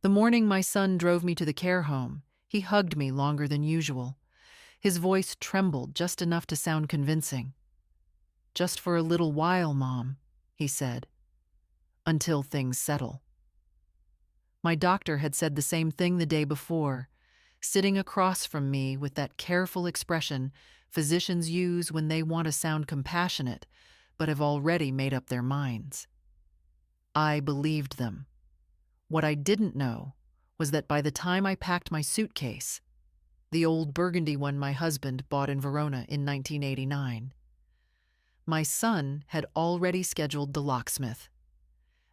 The morning my son drove me to the care home, he hugged me longer than usual. His voice trembled just enough to sound convincing. "Just for a little while, Mom," he said, "until things settle." My doctor had said the same thing the day before, sitting across from me with that careful expression physicians use when they want to sound compassionate but have already made up their minds. I believed them. What I didn't know was that by the time I packed my suitcase, the old burgundy one my husband bought in Verona in 1989, my son had already scheduled the locksmith.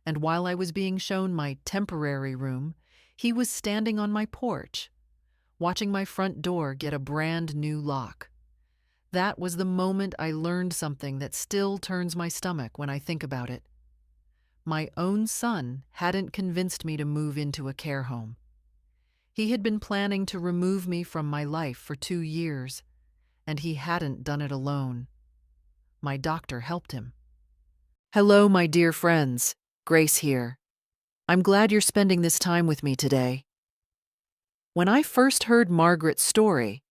And while I was being shown my temporary room, he was standing on my porch, watching my front door get a brand new lock. That was the moment I learned something that still turns my stomach when I think about it. My own son hadn't convinced me to move into a care home. He had been planning to remove me from my life for 2 years, and he hadn't done it alone. My doctor helped him. Hello, my dear friends. Grace here. I'm glad you're spending this time with me today. When I first heard Margaret's story,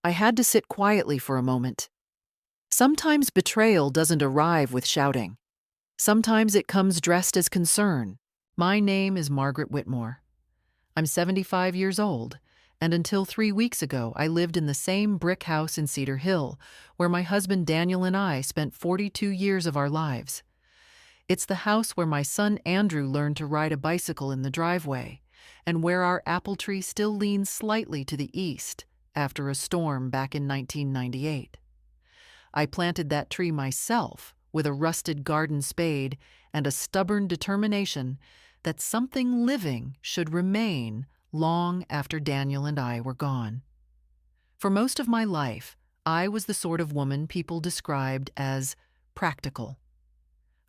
I had to sit quietly for a moment. Sometimes betrayal doesn't arrive with shouting. Sometimes it comes dressed as concern. My name is Margaret Whitmore. I'm 75 years old, and until 3 weeks ago, I lived in the same brick house in Cedar Hill, where my husband Daniel and I spent 42 years of our lives. It's the house where my son Andrew learned to ride a bicycle in the driveway, and where our apple tree still leans slightly to the east after a storm back in 1998. I planted that tree myself with a rusted garden spade and a stubborn determination that something living should remain long after Daniel and I were gone. For most of my life, I was the sort of woman people described as practical.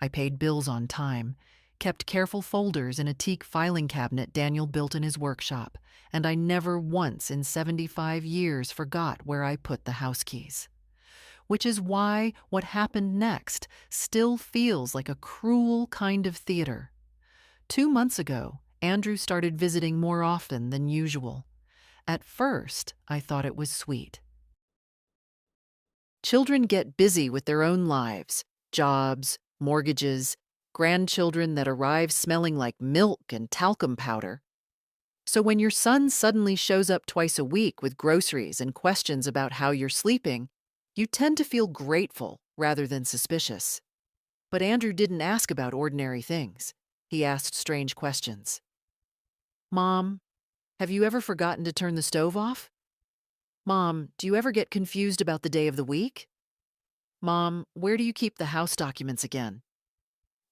I paid bills on time, kept careful folders in a teak filing cabinet Daniel built in his workshop, and I never once in 75 years forgot where I put the house keys. Which is why what happened next still feels like a cruel kind of theater. 2 months ago, Andrew started visiting more often than usual. At first, I thought it was sweet. Children get busy with their own lives, jobs, mortgages, grandchildren that arrive smelling like milk and talcum powder. So when your son suddenly shows up twice a week with groceries and questions about how you're sleeping, you tend to feel grateful rather than suspicious. But Andrew didn't ask about ordinary things. He asked strange questions. Mom, have you ever forgotten to turn the stove off? Mom, do you ever get confused about the day of the week? Mom, where do you keep the house documents again?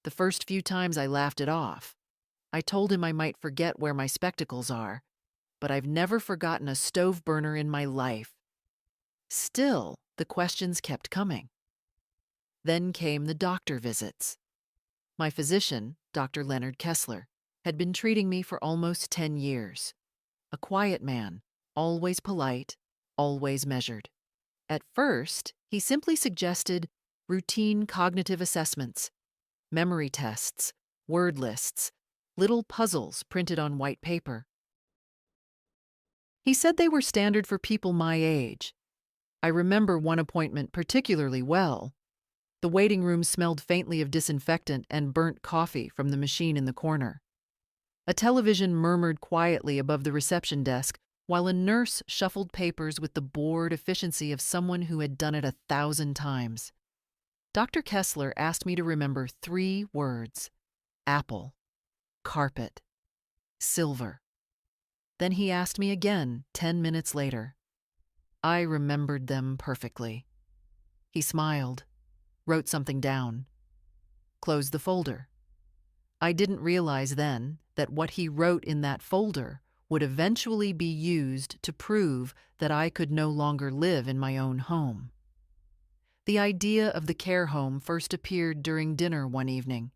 The first few times I laughed it off. I told him I might forget where my spectacles are, but I've never forgotten a stove burner in my life. Still, the questions kept coming. Then came the doctor visits. My physician, Dr. Leonard Kessler, had been treating me for almost 10 years. A quiet man, always polite, always measured. At first, he simply suggested routine cognitive assessments, memory tests, word lists, little puzzles printed on white paper. He said they were standard for people my age. I remember one appointment particularly well. The waiting room smelled faintly of disinfectant and burnt coffee from the machine in the corner. A television murmured quietly above the reception desk, while a nurse shuffled papers with the bored efficiency of someone who had done it 1,000 times. Dr. Kessler asked me to remember 3 words: apple, carpet, silver. Then he asked me again 10 minutes later. I remembered them perfectly. He smiled, wrote something down, closed the folder. I didn't realize then that what he wrote in that folder would eventually be used to prove that I could no longer live in my own home. The idea of the care home first appeared during dinner one evening.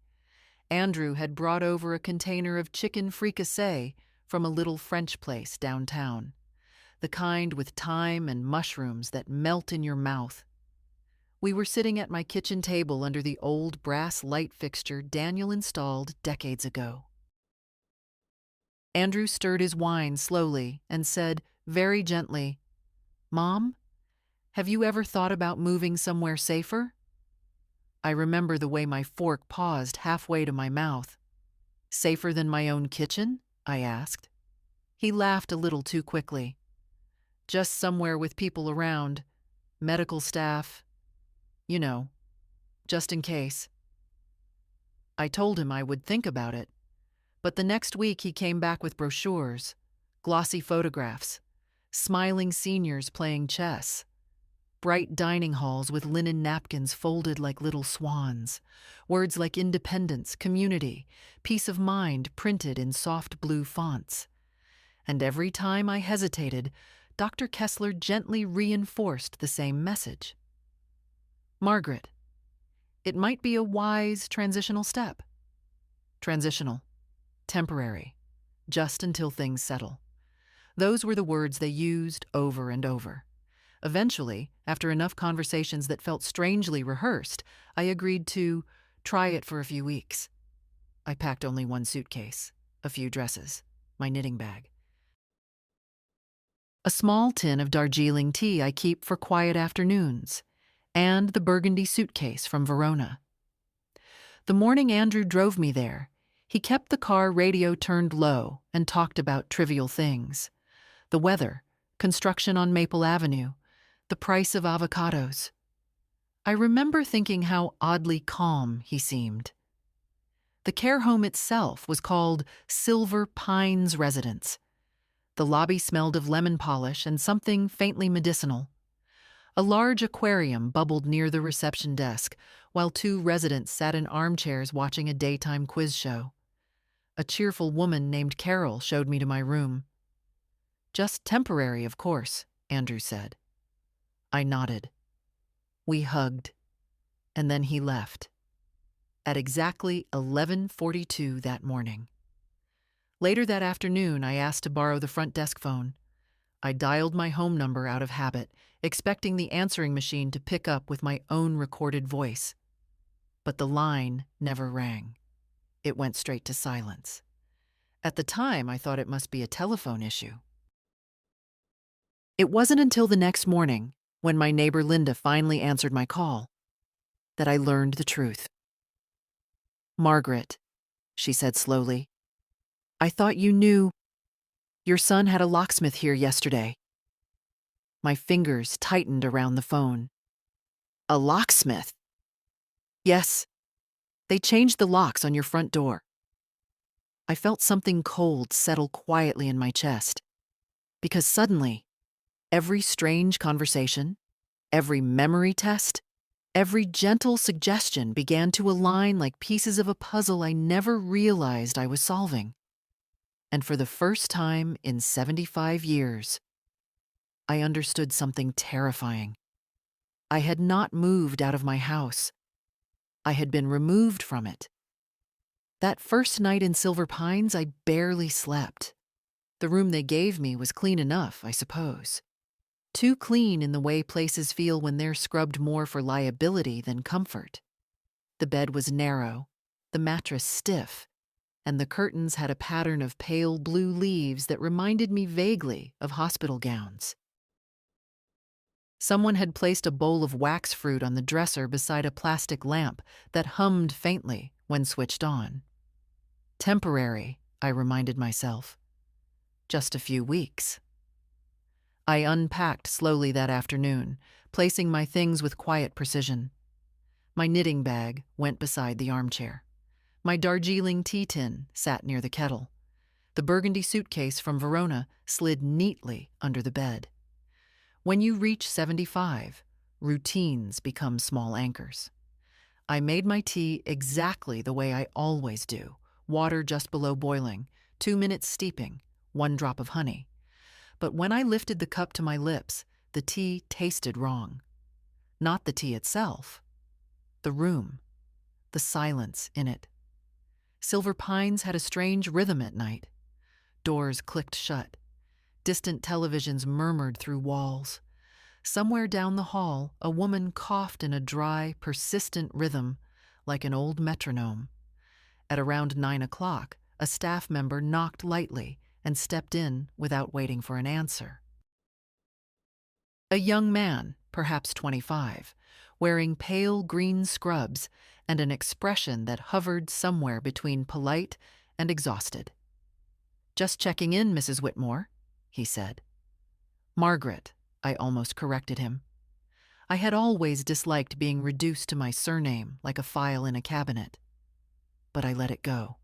Andrew had brought over a container of chicken fricassee from a little French place downtown, the kind with thyme and mushrooms that melt in your mouth. We were sitting at my kitchen table under the old brass light fixture Daniel installed decades ago. Andrew stirred his wine slowly and said very gently, "Mom, have you ever thought about moving somewhere safer?" I remember the way my fork paused halfway to my mouth. "Safer than my own kitchen?" I asked. He laughed a little too quickly. "Just somewhere with people around, medical staff, you know, just in case." I told him I would think about it, but the next week he came back with brochures, glossy photographs, smiling seniors playing chess, bright dining halls with linen napkins folded like little swans, words like independence, community, peace of mind printed in soft blue fonts. And every time I hesitated, Dr. Kessler gently reinforced the same message. "Margaret, it might be a wise transitional step. Transitional, temporary, just until things settle." Those were the words they used over and over. Eventually, after enough conversations that felt strangely rehearsed, I agreed to try it for a few weeks. I packed only one suitcase, a few dresses, my knitting bag, a small tin of Darjeeling tea I keep for quiet afternoons, and the burgundy suitcase from Verona. The morning Andrew drove me there, he kept the car radio turned low and talked about trivial things. The weather, construction on Maple Avenue, the price of avocados. I remember thinking how oddly calm he seemed. The care home itself was called Silver Pines Residence. The lobby smelled of lemon polish and something faintly medicinal. A large aquarium bubbled near the reception desk, while two residents sat in armchairs watching a daytime quiz show. A cheerful woman named Carol showed me to my room. "Just temporary, of course," Andrew said. I nodded. We hugged, and then he left. At exactly 11:42 that morning. Later that afternoon, I asked to borrow the front desk phone. I dialed my home number out of habit, expecting the answering machine to pick up with my own recorded voice. But the line never rang. It went straight to silence. At the time, I thought it must be a telephone issue. It wasn't until the next morning, when my neighbor Linda finally answered my call, that I learned the truth. "Margaret," she said slowly, "I thought you knew. Your son had a locksmith here yesterday." My fingers tightened around the phone. "A locksmith?" "Yes. They changed the locks on your front door." I felt something cold settle quietly in my chest, because suddenly, every strange conversation, every memory test, every gentle suggestion began to align like pieces of a puzzle I never realized I was solving. And for the first time in 75 years, I understood something terrifying. I had not moved out of my house. I had been removed from it. That first night in Silver Pines, I barely slept. The room they gave me was clean enough, I suppose. Too clean in the way places feel when they're scrubbed more for liability than comfort. The bed was narrow, the mattress stiff, and the curtains had a pattern of pale blue leaves that reminded me vaguely of hospital gowns. Someone had placed a bowl of wax fruit on the dresser beside a plastic lamp that hummed faintly when switched on. Temporary, I reminded myself. Just a few weeks. I unpacked slowly that afternoon, placing my things with quiet precision. My knitting bag went beside the armchair. My Darjeeling tea tin sat near the kettle. The burgundy suitcase from Verona slid neatly under the bed. When you reach 75, routines become small anchors. I made my tea exactly the way I always do. Water just below boiling, 2 minutes steeping, 1 drop of honey. But when I lifted the cup to my lips, the tea tasted wrong. Not the tea itself. The room. The silence in it. Silver Pines had a strange rhythm at night. Doors clicked shut. Distant televisions murmured through walls. Somewhere down the hall, a woman coughed in a dry, persistent rhythm, like an old metronome. At around 9 o'clock, a staff member knocked lightly and stepped in without waiting for an answer. A young man, perhaps 25, wearing pale green scrubs and an expression that hovered somewhere between polite and exhausted. "Just checking in, Mrs. Whitmore," he said. "Margaret," I almost corrected him. I had always disliked being reduced to my surname like a file in a cabinet. But I let it go.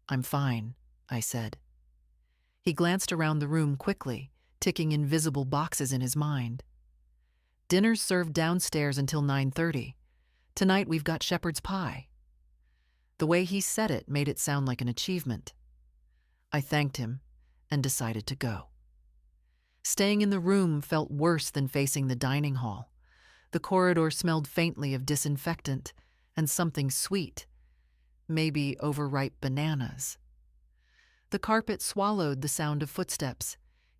"I'm fine," I said. He glanced around the room quickly, ticking invisible boxes in his mind. "Dinner's served downstairs until 9:30. Tonight we've got shepherd's pie." The way he said it made it sound like an achievement. I thanked him and decided to go. Staying in the room felt worse than facing the dining hall. The corridor smelled faintly of disinfectant and something sweet, maybe overripe bananas. The carpet swallowed the sound of footsteps,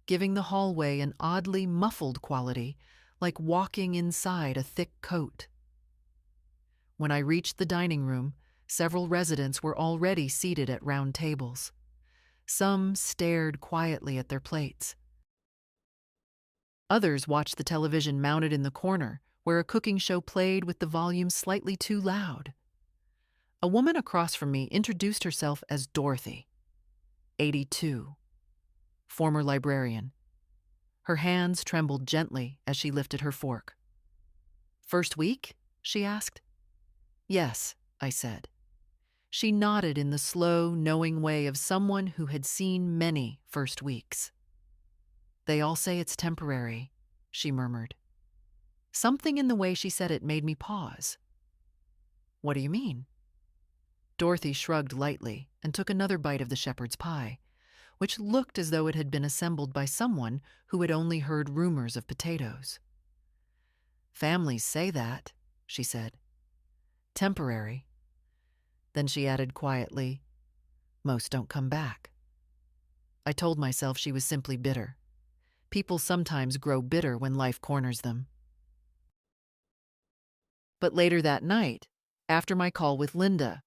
giving the hallway an oddly muffled quality, like walking inside a thick coat. When I reached the dining room, several residents were already seated at round tables. Some stared quietly at their plates. Others watched the television mounted in the corner, where a cooking show played with the volume slightly too loud. A woman across from me introduced herself as Dorothy, 82, former librarian. Her hands trembled gently as she lifted her fork. "First week?" she asked. "Yes," I said. She nodded in the slow, knowing way of someone who had seen many first weeks. "They all say it's temporary," she murmured. Something in the way she said it made me pause. "What do you mean?" Dorothy shrugged lightly and took another bite of the shepherd's pie, which looked as though it had been assembled by someone who had only heard rumors of potatoes. "Families say that," she said. "Temporary." Then she added quietly, "Most don't come back." I told myself she was simply bitter. People sometimes grow bitter when life corners them. But later that night, after my call with Linda,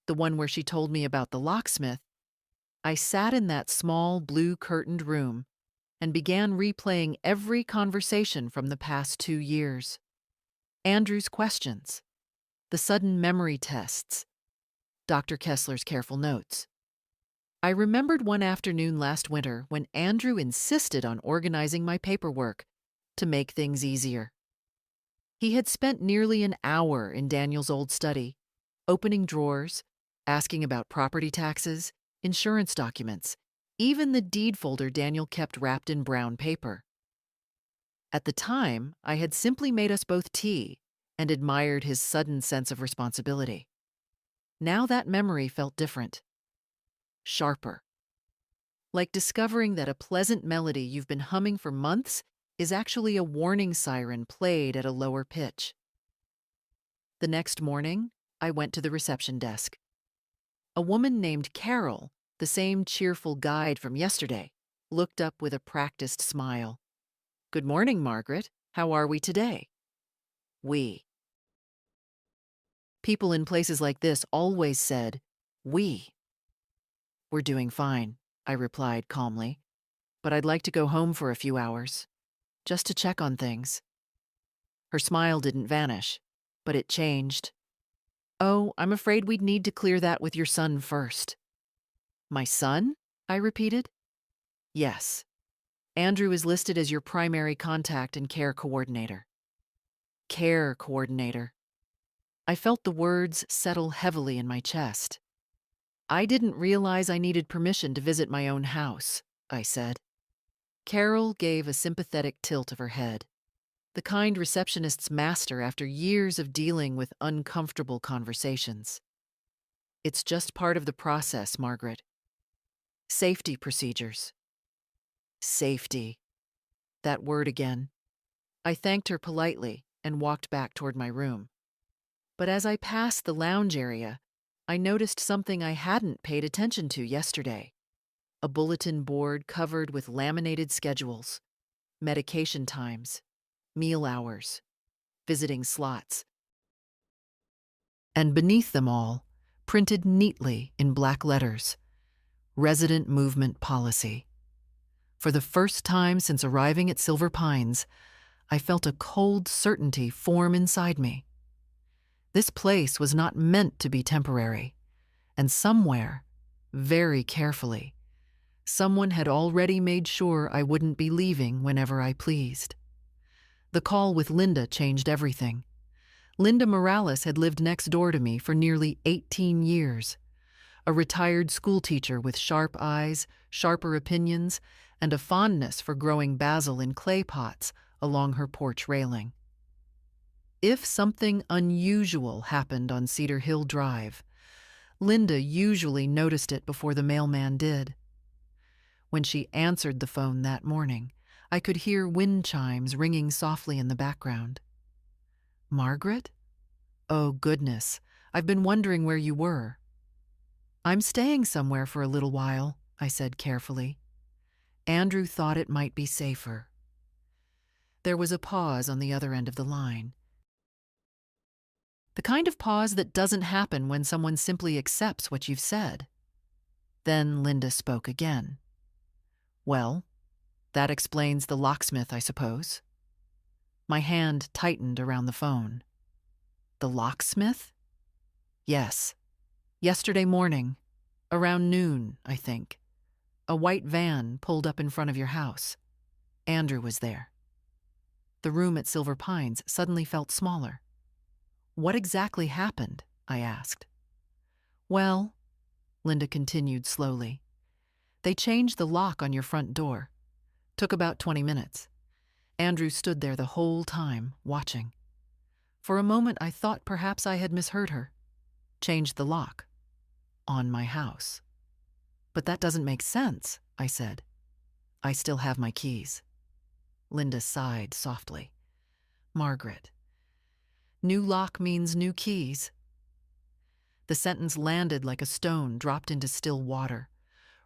the one where she told me about the locksmith, I sat in that small blue-curtained room and began replaying every conversation from the past 2 years. Andrew's questions, the sudden memory tests, Dr. Kessler's careful notes. I remembered one afternoon last winter when Andrew insisted on organizing my paperwork to make things easier. He had spent nearly an hour in Daniel's old study, opening drawers, asking about property taxes, insurance documents, even the deed folder Daniel kept wrapped in brown paper. At the time, I had simply made us both tea and admired his sudden sense of responsibility. Now that memory felt different. Sharper. Like discovering that a pleasant melody you've been humming for months is actually a warning siren played at a lower pitch. The next morning, I went to the reception desk. A woman named Carol, the same cheerful guide from yesterday, looked up with a practiced smile. "Good morning, Margaret. How are we today?" "We." People in places like this always said, "we." "We're doing fine," I replied calmly, "but I'd like to go home for a few hours, just to check on things." Her smile didn't vanish, but it changed. "Oh, I'm afraid we'd need to clear that with your son first." "My son?" I repeated. "Yes. Andrew is listed as your primary contact and care coordinator." Care coordinator. I felt the words settle heavily in my chest. "I didn't realize I needed permission to visit my own house," I said. Carol gave a sympathetic tilt of her head, the kind receptionists master after years of dealing with uncomfortable conversations. "It's just part of the process, Margaret. Safety procedures." Safety. That word again. I thanked her politely and walked back toward my room. But as I passed the lounge area, I noticed something I hadn't paid attention to yesterday. A bulletin board covered with laminated schedules, medication times, meal hours, visiting slots. And beneath them all, printed neatly in black letters. Resident Movement Policy. For the first time since arriving at Silver Pines, I felt a cold certainty form inside me. This place was not meant to be temporary, and somewhere, very carefully, someone had already made sure I wouldn't be leaving whenever I pleased. The call with Linda changed everything. Linda Morales had lived next door to me for nearly 18 years. A retired schoolteacher with sharp eyes, sharper opinions, and a fondness for growing basil in clay pots along her porch railing. If something unusual happened on Cedar Hill Drive, Linda usually noticed it before the mailman did. When she answered the phone that morning, I could hear wind chimes ringing softly in the background. "Margaret? Oh, goodness, I've been wondering where you were." "I'm staying somewhere for a little while," I said carefully. "Andrew thought it might be safer." There was a pause on the other end of the line. The kind of pause that doesn't happen when someone simply accepts what you've said. Then Linda spoke again. "Well, that explains the locksmith, I suppose." My hand tightened around the phone. "The locksmith?" "Yes. Yesterday morning, around noon, I think, a white van pulled up in front of your house. Andrew was there." The room at Silver Pines suddenly felt smaller. "What exactly happened?" I asked. "Well," Linda continued slowly, "they changed the lock on your front door. Took about 20 minutes. Andrew stood there the whole time, watching. For a moment I thought perhaps I had misheard her. Changed the lock. On my house. But that doesn't make sense," I said. "I still have my keys." Linda sighed softly. "Margaret, new lock means new keys." The sentence landed like a stone dropped into still water.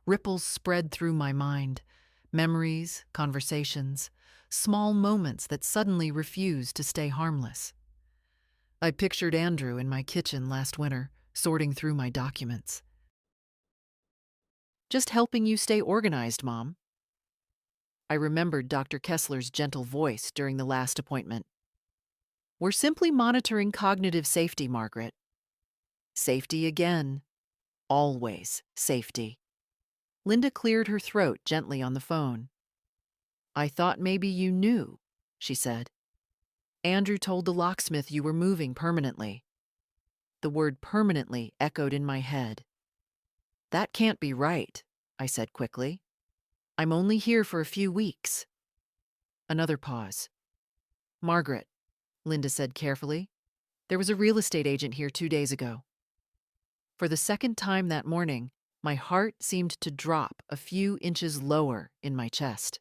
Ripples spread through my mind. Memories, conversations, small moments that suddenly refused to stay harmless. I pictured Andrew in my kitchen last winter, sorting through my documents. "Just helping you stay organized, Mom." I remembered Dr. Kessler's gentle voice during the last appointment. "We're simply monitoring cognitive safety, Margaret." Safety again. Always safety. Linda cleared her throat gently on the phone. "I thought maybe you knew," she said. "Andrew told the locksmith you were moving permanently." The word permanently echoed in my head. "That can't be right," I said quickly. "I'm only here for a few weeks." Another pause. "Margaret," Linda said carefully, "there was a real estate agent here 2 days ago." For the second time that morning, my heart seemed to drop a few inches lower in my chest.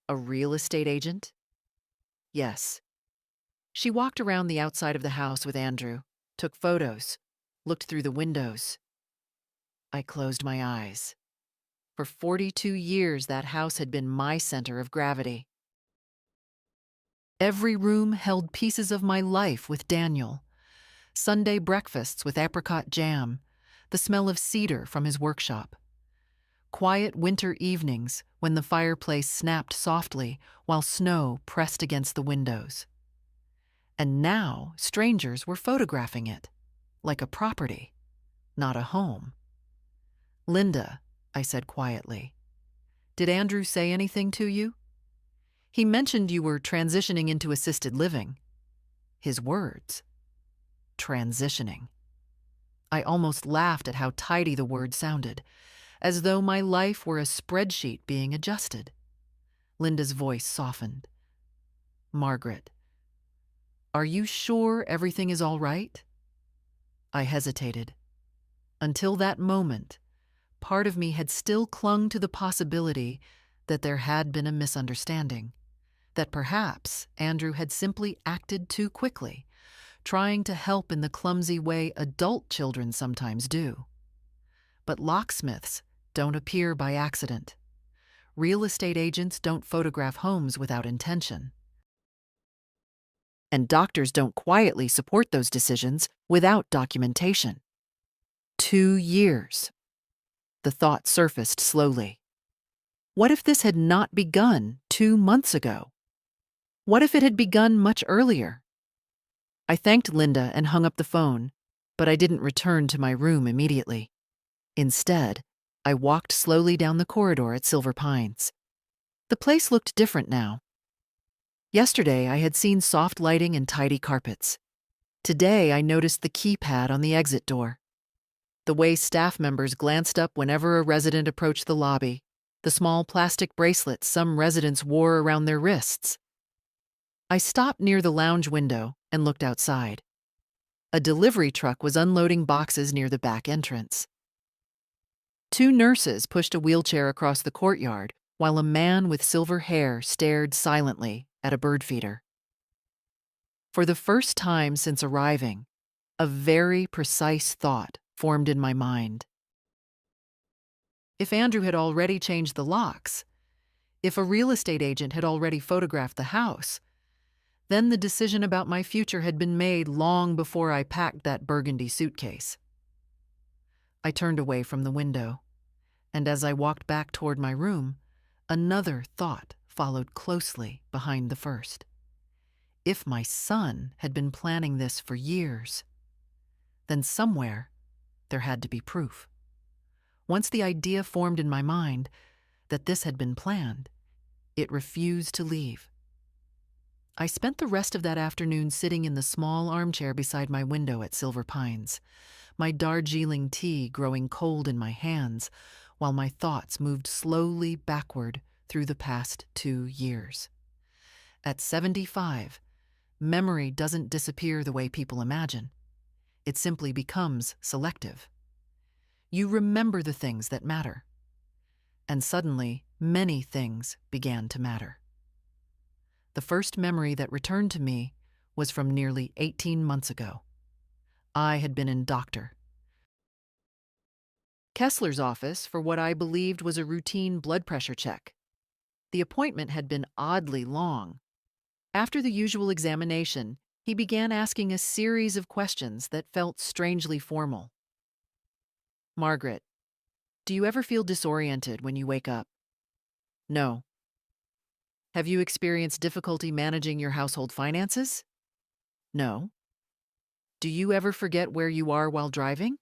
A real estate agent? Yes. She walked around the outside of the house with Andrew, took photos, looked through the windows. I closed my eyes. For 42 years, that house had been my center of gravity. Every room held pieces of my life with Daniel. Sunday breakfasts with apricot jam, the smell of cedar from his workshop. Quiet winter evenings when the fireplace snapped softly while snow pressed against the windows. And now strangers were photographing it, like a property, not a home. "Linda," I said quietly, "did Andrew say anything to you? He mentioned you were transitioning into assisted living." His words. Transitioning. I almost laughed at how tidy the word sounded, as though my life were a spreadsheet being adjusted. Linda's voice softened. "Margaret, are you sure everything is all right?" I hesitated. Until that moment, part of me had still clung to the possibility that there had been a misunderstanding, that perhaps Andrew had simply acted too quickly, trying to help in the clumsy way adult children sometimes do. But locksmiths don't appear by accident. Real estate agents don't photograph homes without intention. And doctors don't quietly support those decisions without documentation. 2 years. The thought surfaced slowly. What if this had not begun 2 months ago? What if it had begun much earlier? I thanked Linda and hung up the phone, but I didn't return to my room immediately. Instead, I walked slowly down the corridor at Silver Pines. The place looked different now. Yesterday, I had seen soft lighting and tidy carpets. Today, I noticed the keypad on the exit door. The way staff members glanced up whenever a resident approached the lobby, the small plastic bracelets some residents wore around their wrists. I stopped near the lounge window and looked outside. A delivery truck was unloading boxes near the back entrance. 2 nurses pushed a wheelchair across the courtyard while a man with silver hair stared silently at a bird feeder. For the first time since arriving, a very precise thought formed in my mind. If Andrew had already changed the locks, if a real estate agent had already photographed the house, then the decision about my future had been made long before I packed that burgundy suitcase. I turned away from the window, and as I walked back toward my room, another thought followed closely behind the first. If my son had been planning this for years, then somewhere there had to be proof. Once the idea formed in my mind that this had been planned, it refused to leave. I spent the rest of that afternoon sitting in the small armchair beside my window at Silver Pines, my Darjeeling tea growing cold in my hands, while my thoughts moved slowly backward through the past 2 years. At 75, memory doesn't disappear the way people imagine. It simply becomes selective. You remember the things that matter. And suddenly, many things began to matter. The first memory that returned to me was from nearly 18 months ago. I had been in Dr. Kessler's office for what I believed was a routine blood pressure check. The appointment had been oddly long. After the usual examination, he began asking a series of questions that felt strangely formal. Margaret, do you ever feel disoriented when you wake up? No. Have you experienced difficulty managing your household finances? No. Do you ever forget where you are while driving?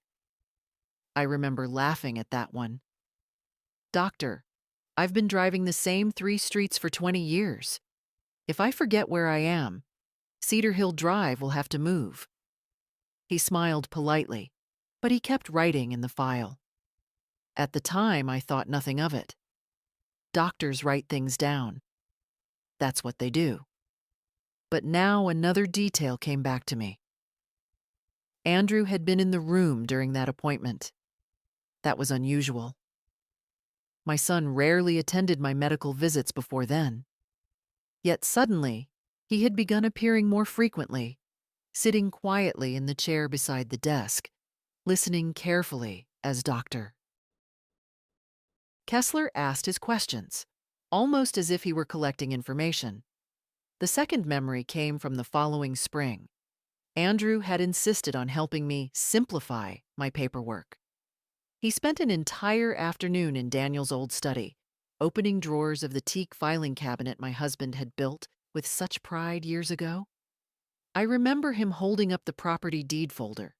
I remember laughing at that one. Doctor, I've been driving the same 3 streets for 20 years. If I forget where I am, Cedar Hill Drive will have to move. He smiled politely, but he kept writing in the file. At the time, I thought nothing of it. Doctors write things down. That's what they do. But now another detail came back to me. Andrew had been in the room during that appointment. That was unusual. My son rarely attended my medical visits before then. Yet suddenly, he had begun appearing more frequently, sitting quietly in the chair beside the desk, listening carefully as Dr. Kessler asked his questions, almost as if he were collecting information. The second memory came from the following spring. Andrew had insisted on helping me simplify my paperwork. He spent an entire afternoon in Daniel's old study, opening drawers of the teak filing cabinet my husband had built with such pride years ago. I remember him holding up the property deed folder.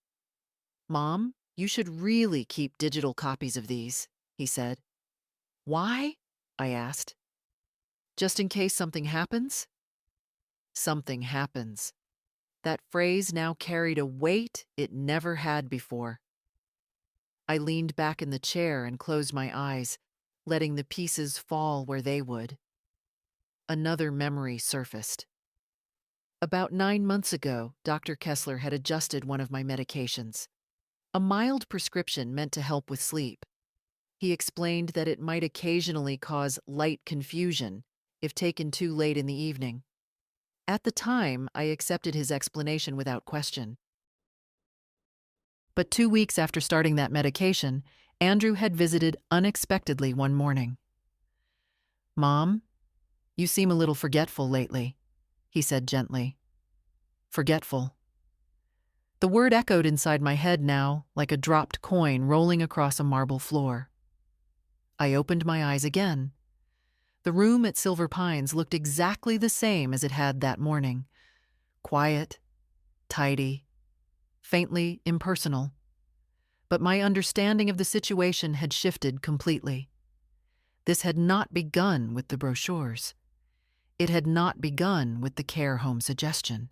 "Mom, you should really keep digital copies of these," he said. "Why?" I asked. "Just in case something happens?" Something happens. That phrase now carried a weight it never had before. I leaned back in the chair and closed my eyes, letting the pieces fall where they would. Another memory surfaced. About 9 months ago, Dr. Kessler had adjusted one of my medications, a mild prescription meant to help with sleep. He explained that it might occasionally cause light confusion if taken too late in the evening. At the time, I accepted his explanation without question. But 2 weeks after starting that medication, Andrew had visited unexpectedly one morning. "Mom, you seem a little forgetful lately," he said gently. Forgetful. The word echoed inside my head now, like a dropped coin rolling across a marble floor. I opened my eyes again. The room at Silver Pines looked exactly the same as it had that morning. Quiet, tidy, faintly impersonal. But my understanding of the situation had shifted completely. This had not begun with the brochures. It had not begun with the care home suggestion.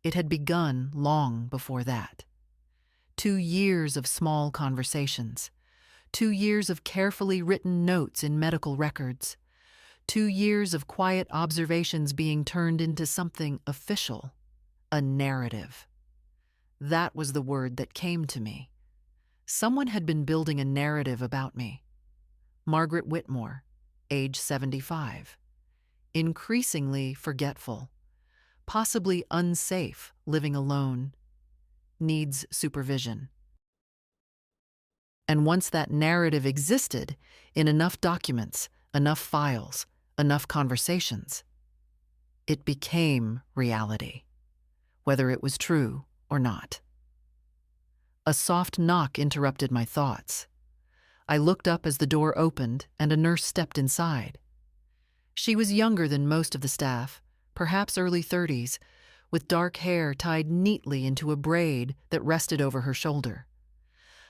It had begun long before that. 2 years of small conversations. 2 years of carefully written notes in medical records. 2 years of quiet observations being turned into something official. A narrative. That was the word that came to me. Someone had been building a narrative about me. Margaret Whitmore, age 75. Increasingly forgetful. Possibly unsafe, living alone. Needs supervision. And once that narrative existed, in enough documents, enough files, enough conversations, it became reality, whether it was true or not. A soft knock interrupted my thoughts. I looked up as the door opened and a nurse stepped inside. She was younger than most of the staff, perhaps early 30s, with dark hair tied neatly into a braid that rested over her shoulder.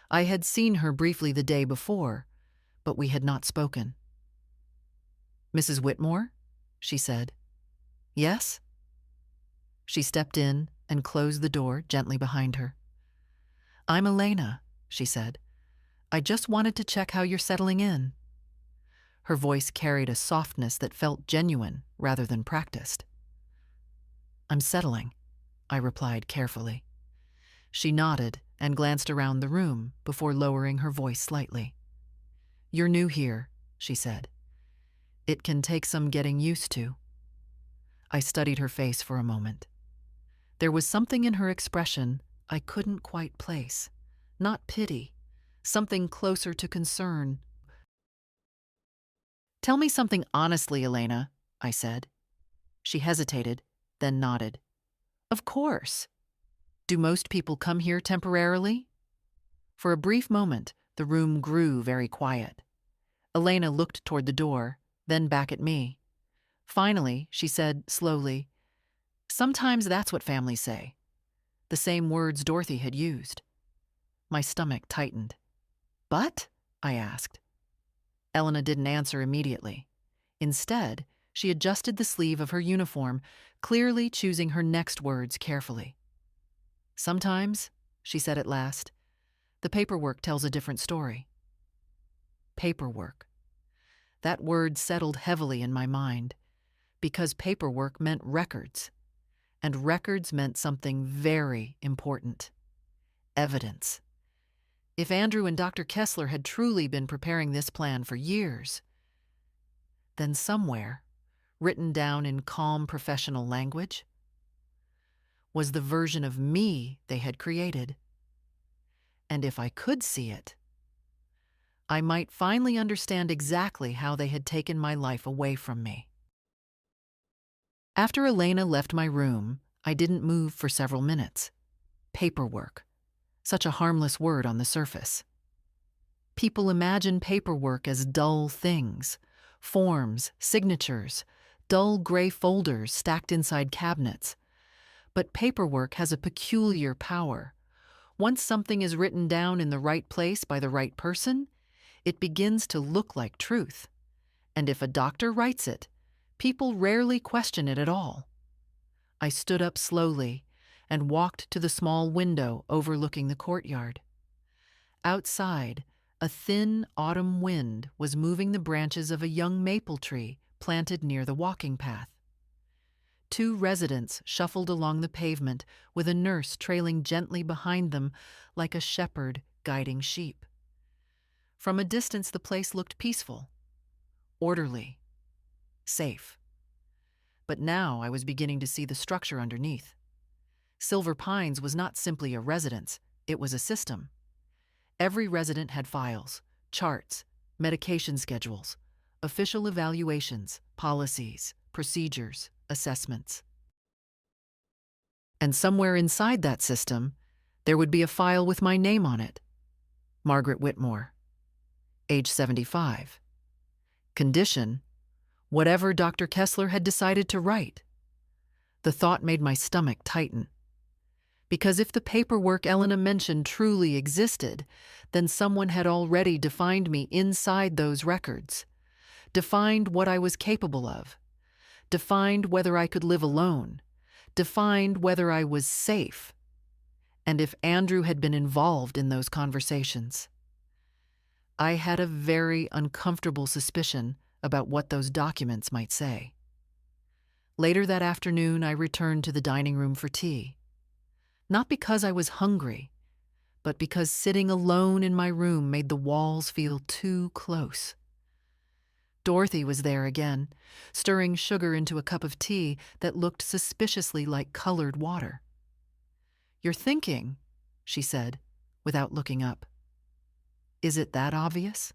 I had seen her briefly the day before, but we had not spoken. "Mrs. Whitmore?" she said. "Yes?" She stepped in and closed the door gently behind her. "I'm Elena," she said. "I just wanted to check how you're settling in." Her voice carried a softness that felt genuine rather than practiced. "I'm settling," I replied carefully. She nodded and glanced around the room before lowering her voice slightly. "You're new here," she said. "It can take some getting used to." I studied her face for a moment. There was something in her expression I couldn't quite place. Not pity, something closer to concern. "Tell me something honestly, Elena," I said. She hesitated, then nodded. "Of course. Do most people come here temporarily?" For a brief moment, the room grew very quiet. Elena looked toward the door, then back at me. Finally, she said slowly, "Sometimes that's what families say." The same words Dorothy had used. My stomach tightened. "But?" I asked. Elena didn't answer immediately. Instead, she adjusted the sleeve of her uniform, clearly choosing her next words carefully. "Sometimes," she said at last, "the paperwork tells a different story." Paperwork. That word settled heavily in my mind, because paperwork meant records, and records meant something very important. Evidence. If Andrew and Dr. Kessler had truly been preparing this plan for years, then somewhere, written down in calm professional language, was the version of me they had created. And if I could see it, I might finally understand exactly how they had taken my life away from me. After Elena left my room, I didn't move for several minutes. Paperwork. Such a harmless word on the surface. People imagine paperwork as dull things, forms, signatures, dull gray folders stacked inside cabinets. But paperwork has a peculiar power. Once something is written down in the right place by the right person, it begins to look like truth. And if a doctor writes it, people rarely question it at all. I stood up slowly and walked to the small window overlooking the courtyard. Outside, a thin autumn wind was moving the branches of a young maple tree planted near the walking path. 2 residents shuffled along the pavement with a nurse trailing gently behind them like a shepherd guiding sheep. From a distance, the place looked peaceful, orderly, safe. But now I was beginning to see the structure underneath. Silver Pines was not simply a residence, it was a system. Every resident had files, charts, medication schedules, official evaluations, policies, procedures, assessments. And somewhere inside that system, There would be a file with my name on it. Margaret Whitmore, age 75. Condition, whatever Dr. Kessler had decided to write. The thought made my stomach tighten. Because if the paperwork Elena mentioned truly existed, then someone had already defined me inside those records, defined what I was capable of, defined whether I could live alone, defined whether I was safe, and if Andrew had been involved in those conversations. I had a very uncomfortable suspicion about what those documents might say. Later that afternoon, I returned to the dining room for tea. Not because I was hungry, but because sitting alone in my room made the walls feel too close. Dorothy was there again, stirring sugar into a cup of tea that looked suspiciously like colored water. "You're thinking," she said, without looking up. "Is it that obvious?"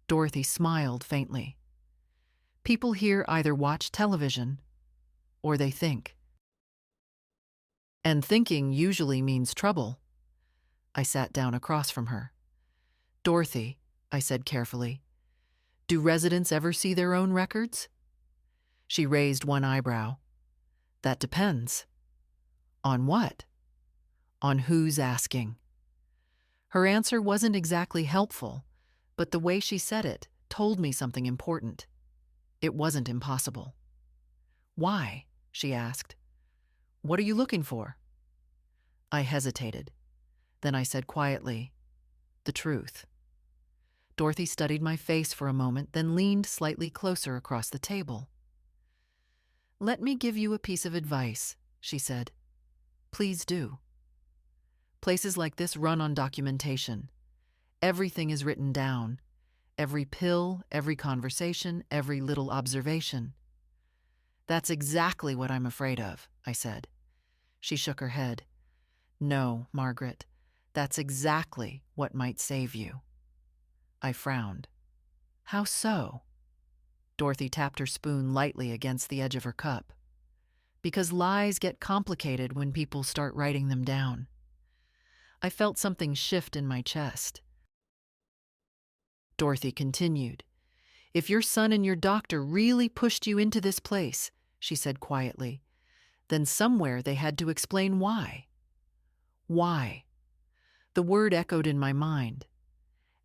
Dorothy smiled faintly. "People here either watch television or they think. And thinking usually means trouble." I sat down across from her. "Dorothy," I said carefully, "do residents ever see their own records?" She raised one eyebrow. "That depends." "On what?" "On who's asking." Her answer wasn't exactly helpful, but the way she said it told me something important. It wasn't impossible. "Why?" she asked. "What are you looking for?" I hesitated. Then I said quietly, "The truth." Dorothy studied my face for a moment, then leaned slightly closer across the table. "Let me give you a piece of advice," she said. "Please do. Places like this run on documentation. Everything is written down. Every pill, every conversation, every little observation." "That's exactly what I'm afraid of," I said. She shook her head. "No, Margaret, that's exactly what might save you." I frowned. "How so?" Dorothy tapped her spoon lightly against the edge of her cup. "Because lies get complicated when people start writing them down." I felt something shift in my chest. Dorothy continued. "If your son and your doctor really pushed you into this place," she said quietly, "then somewhere they had to explain why." Why? The word echoed in my mind.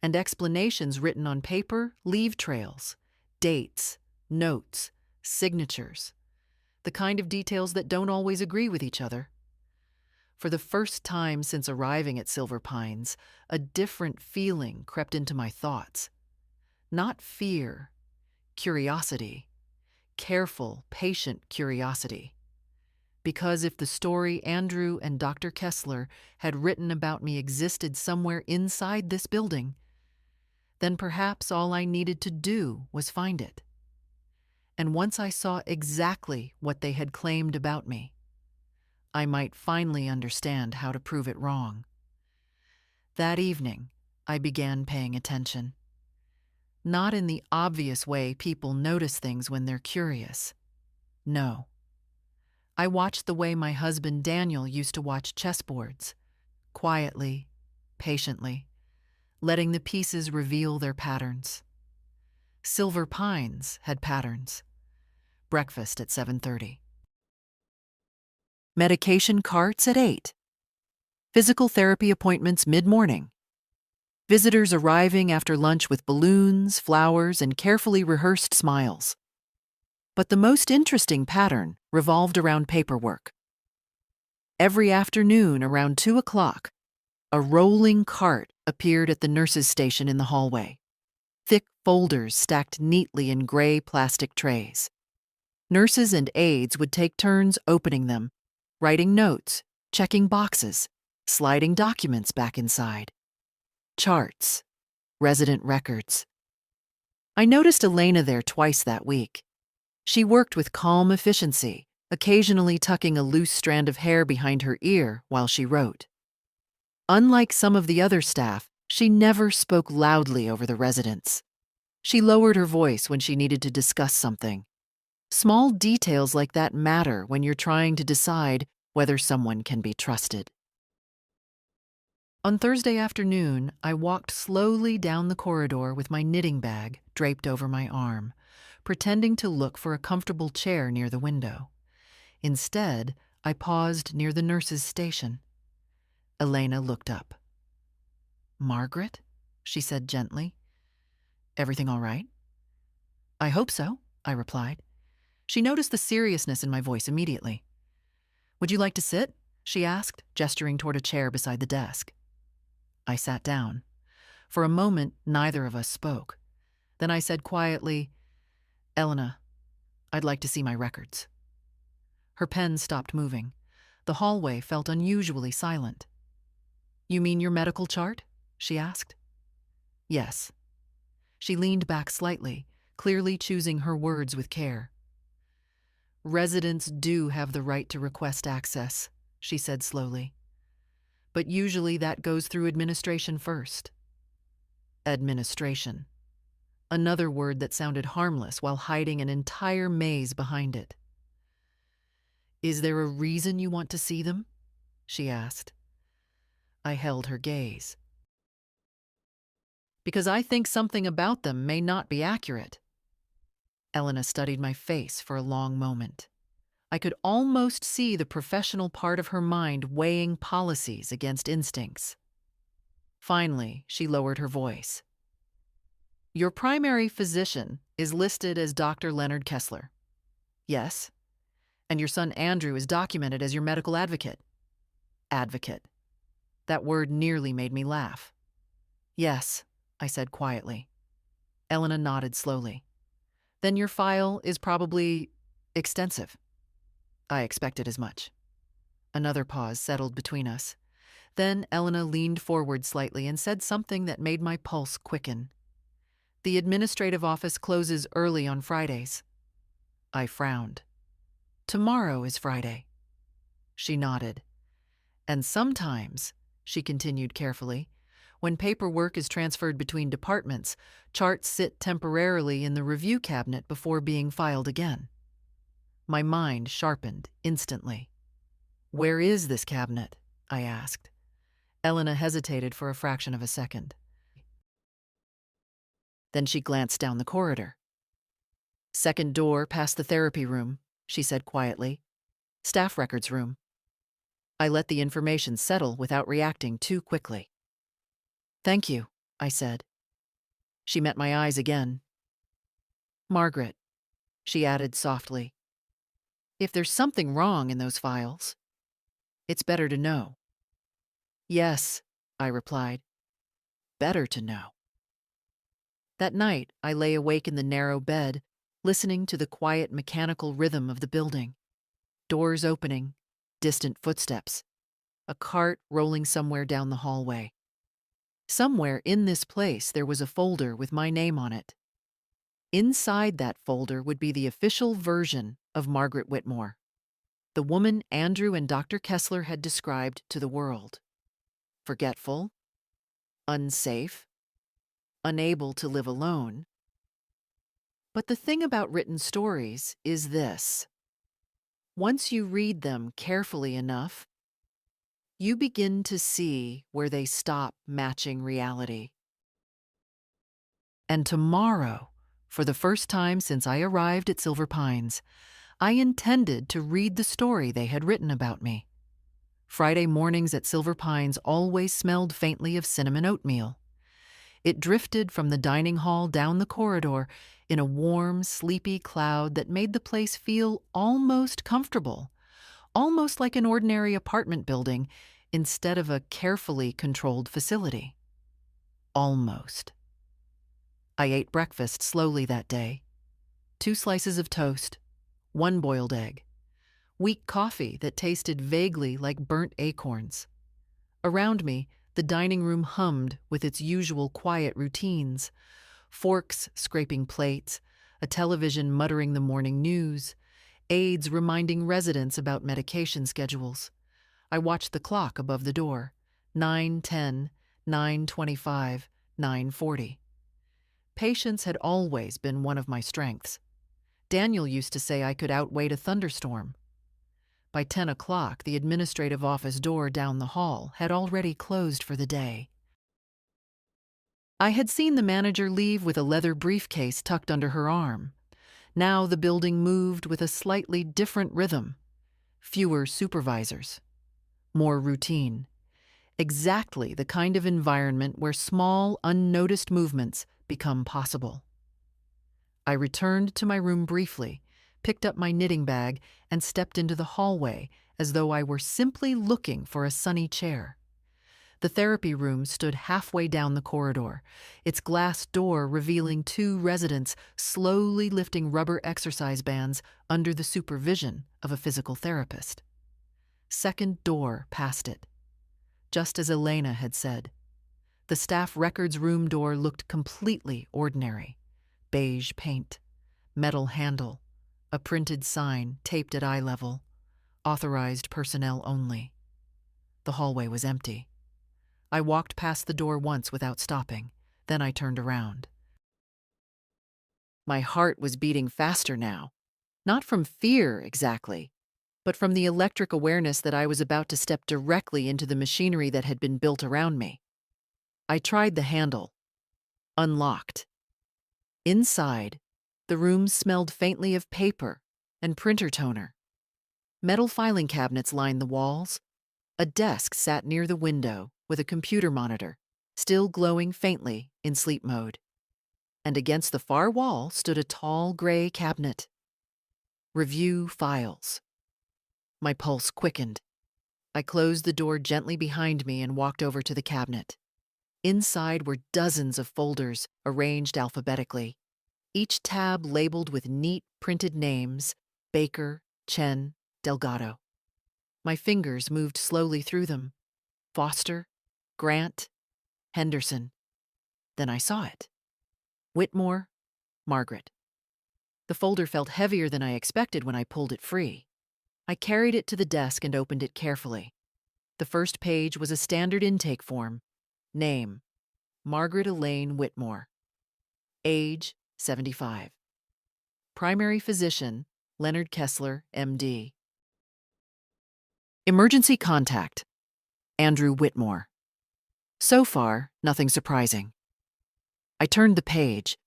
And explanations written on paper leave trails, dates, notes, signatures, the kind of details that don't always agree with each other. For the first time since arriving at Silver Pines, a different feeling crept into my thoughts. Not fear, curiosity, careful, patient curiosity. Because if the story Andrew and Dr. Kessler had written about me existed somewhere inside this building, then perhaps all I needed to do was find it. And once I saw exactly what they had claimed about me, I might finally understand how to prove it wrong. That evening, I began paying attention. Not in the obvious way people notice things when they're curious. No. I watched the way my husband Daniel used to watch chessboards, quietly, patiently, letting the pieces reveal their patterns. Silver Pines had patterns. Breakfast at 7:30. Medication carts at 8. Physical therapy appointments mid-morning. Visitors arriving after lunch with balloons, flowers, and carefully rehearsed smiles. But the most interesting pattern revolved around paperwork. Every afternoon around 2 o'clock, a rolling cart appeared at the nurses' station in the hallway. Thick folders stacked neatly in gray plastic trays. Nurses and aides would take turns opening them, writing notes, checking boxes, sliding documents back inside. Charts, resident records. I noticed Elena there twice that week. She worked with calm efficiency, occasionally tucking a loose strand of hair behind her ear while she wrote. Unlike some of the other staff, she never spoke loudly over the residents. She lowered her voice when she needed to discuss something. Small details like that matter when you're trying to decide whether someone can be trusted. On Thursday afternoon, I walked slowly down the corridor with my knitting bag draped over my arm, pretending to look for a comfortable chair near the window. Instead, I paused near the nurse's station. Elena looked up. "Margaret?" she said gently. "Everything all right?" "I hope so," I replied. She noticed the seriousness in my voice immediately. "Would you like to sit?" she asked, gesturing toward a chair beside the desk. I sat down. For a moment, neither of us spoke. Then I said quietly, "Elena, I'd like to see my records." Her pen stopped moving. The hallway felt unusually silent. "You mean your medical chart?" she asked. "Yes." She leaned back slightly, clearly choosing her words with care. "Residents do have the right to request access," she said slowly. "But usually that goes through administration first." Administration. Another word that sounded harmless while hiding an entire maze behind it. "Is there a reason you want to see them?" she asked. I held her gaze. "Because I think something about them may not be accurate." Elena studied my face for a long moment. I could almost see the professional part of her mind weighing policies against instincts. Finally, she lowered her voice. "Your primary physician is listed as Dr. Leonard Kessler." "Yes." "And your son Andrew is documented as your medical advocate." "Advocate." That word nearly made me laugh. "Yes," I said quietly. Elena nodded slowly. "Then your file is probably extensive." I expected as much. Another pause settled between us. Then Elena leaned forward slightly and said something that made my pulse quicken. "The administrative office closes early on Fridays." I frowned. "Tomorrow is Friday." She nodded. "And sometimes," she continued carefully, "when paperwork is transferred between departments, charts sit temporarily in the review cabinet before being filed again." My mind sharpened instantly. "Where is this cabinet?" I asked. Elena hesitated for a fraction of a second. Then she glanced down the corridor. "Second door past the therapy room," she said quietly. "Staff records room." I let the information settle without reacting too quickly. "Thank you," I said. She met my eyes again. "Margaret," she added softly, "if there's something wrong in those files, it's better to know." "Yes," I replied. "Better to know." That night, I lay awake in the narrow bed, listening to the quiet mechanical rhythm of the building. Doors opening, distant footsteps, a cart rolling somewhere down the hallway. Somewhere in this place there was a folder with my name on it. Inside that folder would be the official version of Margaret Whitmore, the woman Andrew and Dr. Kessler had described to the world. Forgetful, unsafe, unable to live alone. But the thing about written stories is this. Once you read them carefully enough, you begin to see where they stop matching reality. And tomorrow, for the first time since I arrived at Silver Pines, I intended to read the story they had written about me. Friday mornings at Silver Pines always smelled faintly of cinnamon oatmeal. It drifted from the dining hall down the corridor in a warm, sleepy cloud that made the place feel almost comfortable, almost like an ordinary apartment building instead of a carefully controlled facility. Almost. I ate breakfast slowly that day. 2 slices of toast, 1 boiled egg, weak coffee that tasted vaguely like burnt acorns. Around me, the dining room hummed with its usual quiet routines, forks scraping plates, a television muttering the morning news, aides reminding residents about medication schedules. I watched the clock above the door, 9:10, 9:25, 9:40. Patience had always been one of my strengths. Daniel used to say I could outwait a thunderstorm. By 10 o'clock, the administrative office door down the hall had already closed for the day. I had seen the manager leave with a leather briefcase tucked under her arm. Now the building moved with a slightly different rhythm. Fewer supervisors. More routine. Exactly the kind of environment where small, unnoticed movements become possible. I returned to my room briefly, picked up my knitting bag, and stepped into the hallway as though I were simply looking for a sunny chair. The therapy room stood halfway down the corridor, its glass door revealing 2 residents slowly lifting rubber exercise bands under the supervision of a physical therapist. Second door past it. Just as Elena had said, the staff records room door looked completely ordinary. Beige paint, metal handle, a printed sign taped at eye level, authorized personnel only. The hallway was empty. I walked past the door once without stopping, then I turned around. My heart was beating faster now, not from fear exactly, but from the electric awareness that I was about to step directly into the machinery that had been built around me. I tried the handle. Unlocked. Inside, the room smelled faintly of paper and printer toner. Metal filing cabinets lined the walls. A desk sat near the window with a computer monitor, still glowing faintly in sleep mode. And against the far wall stood a tall gray cabinet. Review files. My pulse quickened. I closed the door gently behind me and walked over to the cabinet. Inside were dozens of folders arranged alphabetically, each tab labeled with neat printed names: Baker, Chen, Delgado. My fingers moved slowly through them. Foster, Grant, Henderson. Then I saw it. Whitmore, Margaret. The folder felt heavier than I expected when I pulled it free. I carried it to the desk and opened it carefully. The first page was a standard intake form. Name: Margaret Elaine Whitmore. Age: 75. Primary physician: Leonard Kessler, MD. Emergency contact: Andrew Whitmore. So far, nothing surprising. I turned the page.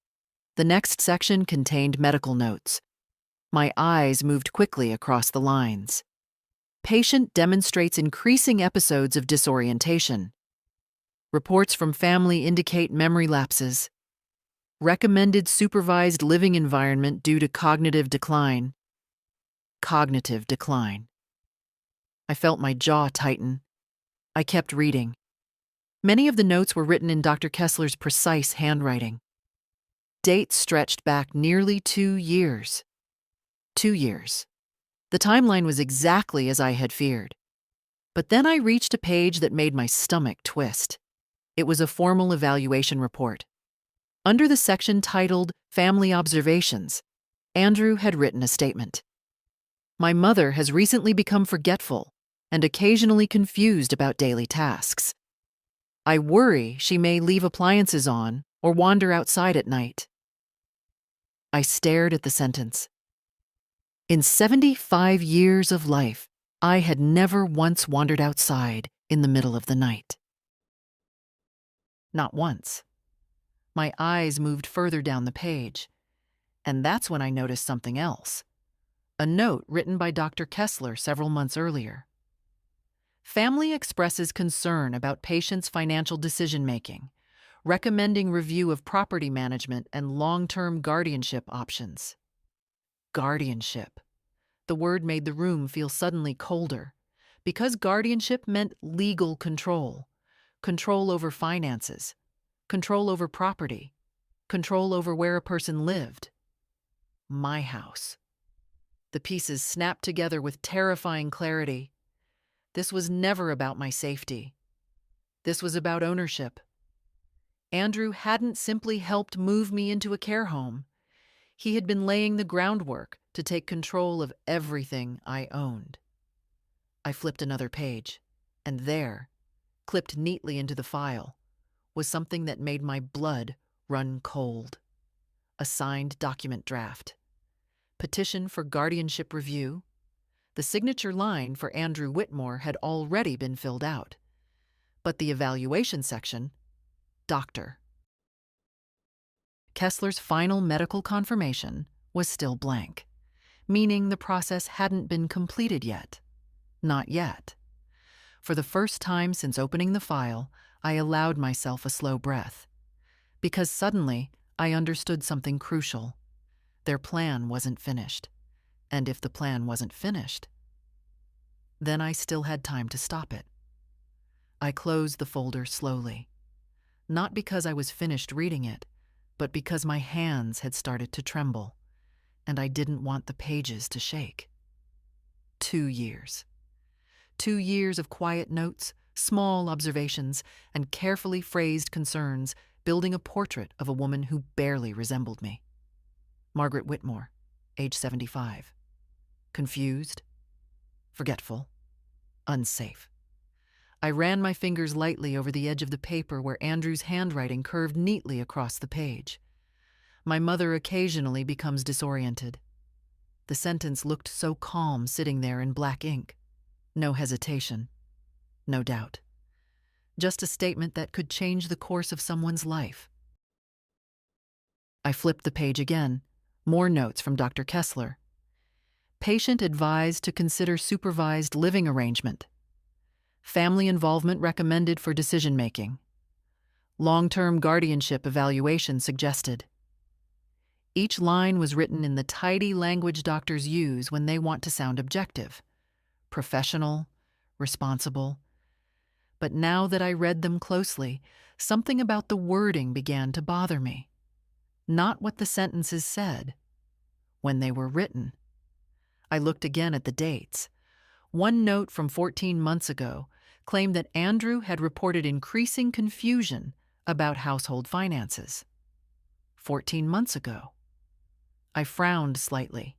The next section contained medical notes. My eyes moved quickly across the lines. Patient demonstrates increasing episodes of disorientation. Reports from family indicate memory lapses. Recommended supervised living environment due to cognitive decline. Cognitive decline. I felt my jaw tighten. I kept reading. Many of the notes were written in Dr. Kessler's precise handwriting. Dates stretched back nearly 2 years. 2 years. The timeline was exactly as I had feared. But then I reached a page that made my stomach twist. It was a formal evaluation report. Under the section titled Family Observations, Andrew had written a statement. My mother has recently become forgetful and occasionally confused about daily tasks. I worry she may leave appliances on or wander outside at night. I stared at the sentence. In 75 years of life, I had never once wandered outside in the middle of the night. Not once. My eyes moved further down the page, and that's when I noticed something else. A note written by Dr. Kessler several months earlier. Family expresses concern about patient's financial decision-making, recommending review of property management and long-term guardianship options. Guardianship. The word made the room feel suddenly colder, because guardianship meant legal control, control over finances, control over property, control over where a person lived. My house. The pieces snapped together with terrifying clarity. This was never about my safety. This was about ownership. Andrew hadn't simply helped move me into a care home. He had been laying the groundwork to take control of everything I owned. I flipped another page, and there, clipped neatly into the file, was something that made my blood run cold. A signed document draft. Petition for guardianship review. The signature line for Andrew Whitmore had already been filled out. But the evaluation section, Doctor Kessler's final medical confirmation, was still blank, meaning the process hadn't been completed yet. Not yet. For the first time since opening the file, I allowed myself a slow breath. Because suddenly, I understood something crucial. Their plan wasn't finished. And if the plan wasn't finished, then I still had time to stop it. I closed the folder slowly. Not because I was finished reading it, but because my hands had started to tremble, and I didn't want the pages to shake. 2 years. 2 years of quiet notes, small observations, and carefully phrased concerns, building a portrait of a woman who barely resembled me. Margaret Whitmore, age 75. Confused, forgetful, unsafe. I ran my fingers lightly over the edge of the paper where Andrew's handwriting curved neatly across the page. My mother occasionally becomes disoriented. The sentence looked so calm sitting there in black ink. No hesitation, no doubt. Just a statement that could change the course of someone's life. I flipped the page again. More notes from Dr. Kessler. Patient advised to consider supervised living arrangement. Family involvement recommended for decision-making. Long-term guardianship evaluation suggested. Each line was written in the tidy language doctors use when they want to sound objective, professional, responsible. But now that I read them closely, something about the wording began to bother me. Not what the sentences said, when they were written. I looked again at the dates. One note from 14 months ago claimed that Andrew had reported increasing confusion about household finances. 14 months ago. I frowned slightly,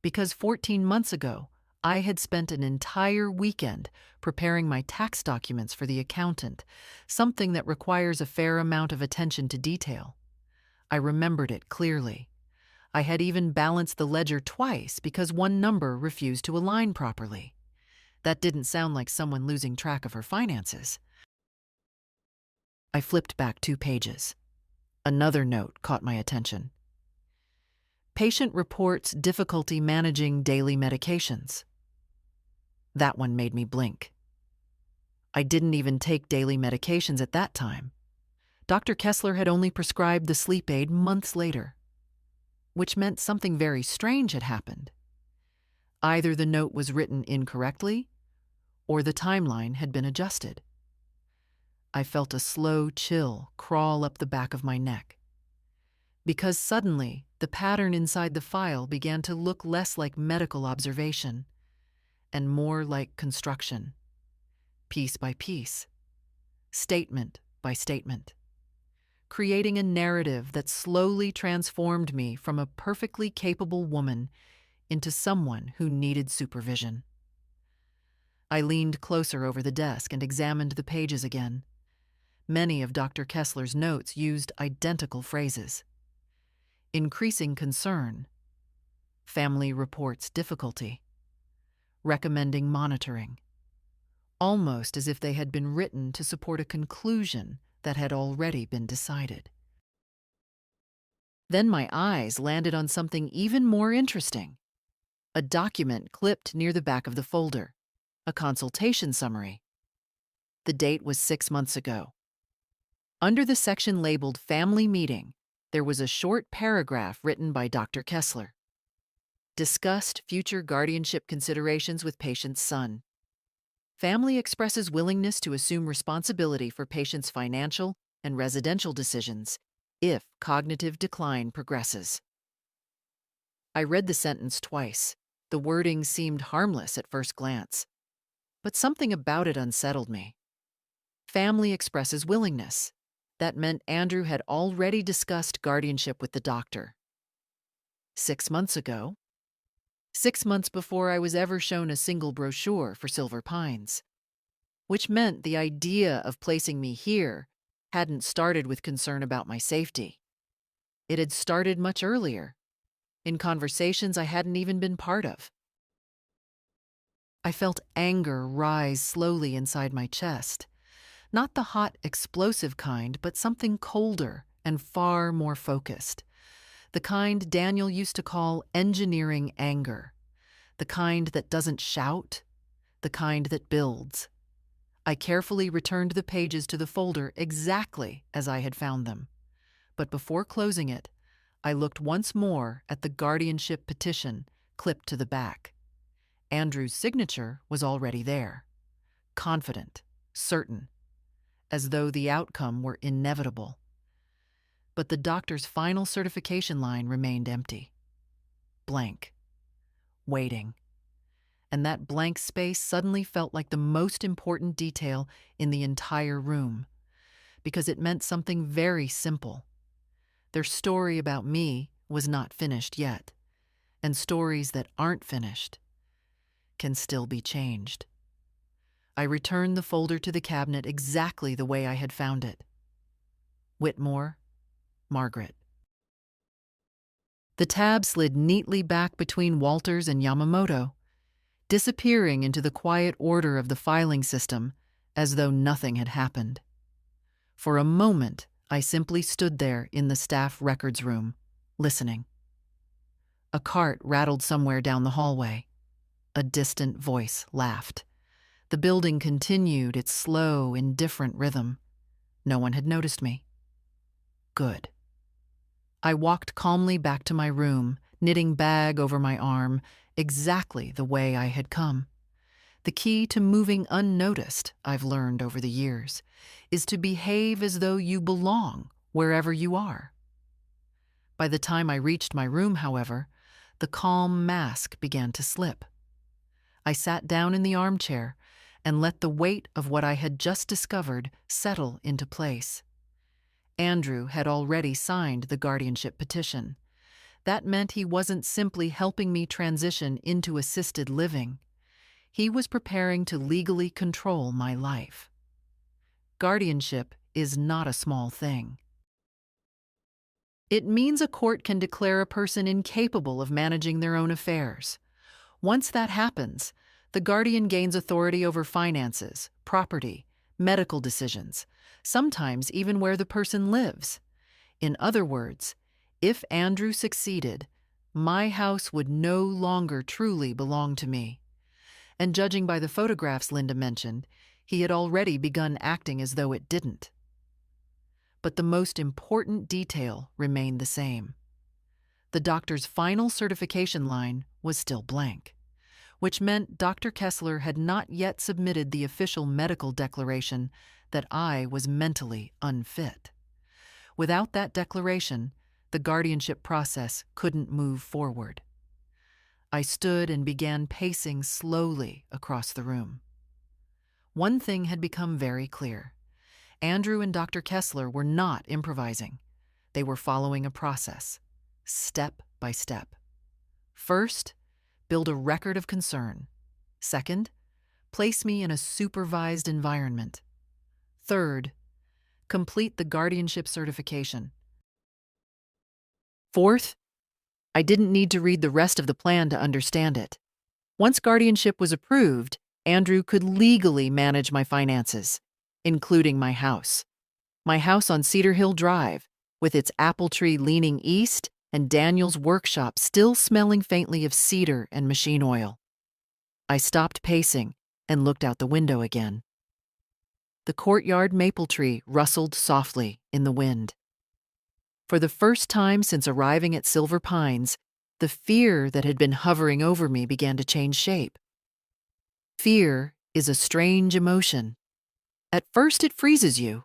because 14 months ago, I had spent an entire weekend preparing my tax documents for the accountant, something that requires a fair amount of attention to detail. I remembered it clearly. I had even balanced the ledger twice because one number refused to align properly. That didn't sound like someone losing track of her finances. I flipped back 2 pages. Another note caught my attention. Patient reports difficulty managing daily medications. That one made me blink. I didn't even take daily medications at that time. Dr. Kessler had only prescribed the sleep aid months later, which meant something very strange had happened. Either the note was written incorrectly, or the timeline had been adjusted. I felt a slow chill crawl up the back of my neck, because suddenly the pattern inside the file began to look less like medical observation and more like construction, piece by piece, statement by statement, creating a narrative that slowly transformed me from a perfectly capable woman into someone who needed supervision. I leaned closer over the desk and examined the pages again. Many of Dr. Kessler's notes used identical phrases. Increasing concern. Family reports difficulty. Recommending monitoring. Almost as if they had been written to support a conclusion that had already been decided. Then my eyes landed on something even more interesting. A document clipped near the back of the folder. A consultation summary. The date was 6 months ago. Under the section labeled Family Meeting, there was a short paragraph written by Dr. Kessler. Discussed future guardianship considerations with patient's son. Family expresses willingness to assume responsibility for patient's financial and residential decisions if cognitive decline progresses. I read the sentence twice. The wording seemed harmless at first glance, but something about it unsettled me. Family expresses willingness. That meant Andrew had already discussed guardianship with the doctor. 6 months ago. 6 months before I was ever shown a single brochure for Silver Pines. Which meant the idea of placing me here hadn't started with concern about my safety. It had started much earlier, in conversations I hadn't even been part of. I felt anger rise slowly inside my chest. Not the hot, explosive kind, but something colder and far more focused. The kind Daniel used to call engineering anger. The kind that doesn't shout, the kind that builds. I carefully returned the pages to the folder exactly as I had found them. But before closing it, I looked once more at the guardianship petition clipped to the back. Andrew's signature was already there. Confident, certain, as though the outcome were inevitable. But the doctor's final certification line remained empty. Blank. Waiting. And that blank space suddenly felt like the most important detail in the entire room, because it meant something very simple. Their story about me was not finished yet, and stories that aren't finished can still be changed. I returned the folder to the cabinet exactly the way I had found it. Whitmore, Margaret. The tab slid neatly back between Walters and Yamamoto, disappearing into the quiet order of the filing system as though nothing had happened. For a moment, I simply stood there in the staff records room, listening. A cart rattled somewhere down the hallway. A distant voice laughed. The building continued its slow, indifferent rhythm. No one had noticed me. Good. I walked calmly back to my room, knitting bag over my arm, exactly the way I had come. The key to moving unnoticed, I've learned over the years, is to behave as though you belong wherever you are. By the time I reached my room, however, the calm mask began to slip. I sat down in the armchair and let the weight of what I had just discovered settle into place. Andrew had already signed the guardianship petition. That meant he wasn't simply helping me transition into assisted living. He was preparing to legally control my life. Guardianship is not a small thing. It means a court can declare a person incapable of managing their own affairs. Once that happens, the guardian gains authority over finances, property, medical decisions, sometimes even where the person lives. In other words, if Andrew succeeded, my house would no longer truly belong to me. And judging by the photographs Linda mentioned, he had already begun acting as though it didn't. But the most important detail remained the same. The doctor's final certification line was still blank, which meant Dr. Kessler had not yet submitted the official medical declaration that I was mentally unfit. Without that declaration, the guardianship process couldn't move forward. I stood and began pacing slowly across the room. One thing had become very clear. Andrew and Dr. Kessler were not improvising. They were following a process, step by step. First, build a record of concern. Second, place me in a supervised environment. Third, complete the guardianship certification. Fourth, I didn't need to read the rest of the plan to understand it. Once guardianship was approved, Andrew could legally manage my finances, including my house. My house on Cedar Hill Drive, with its apple tree leaning east and Daniel's workshop still smelling faintly of cedar and machine oil. I stopped pacing and looked out the window again. The courtyard maple tree rustled softly in the wind. For the first time since arriving at Silver Pines, the fear that had been hovering over me began to change shape. Fear is a strange emotion. At first it freezes you,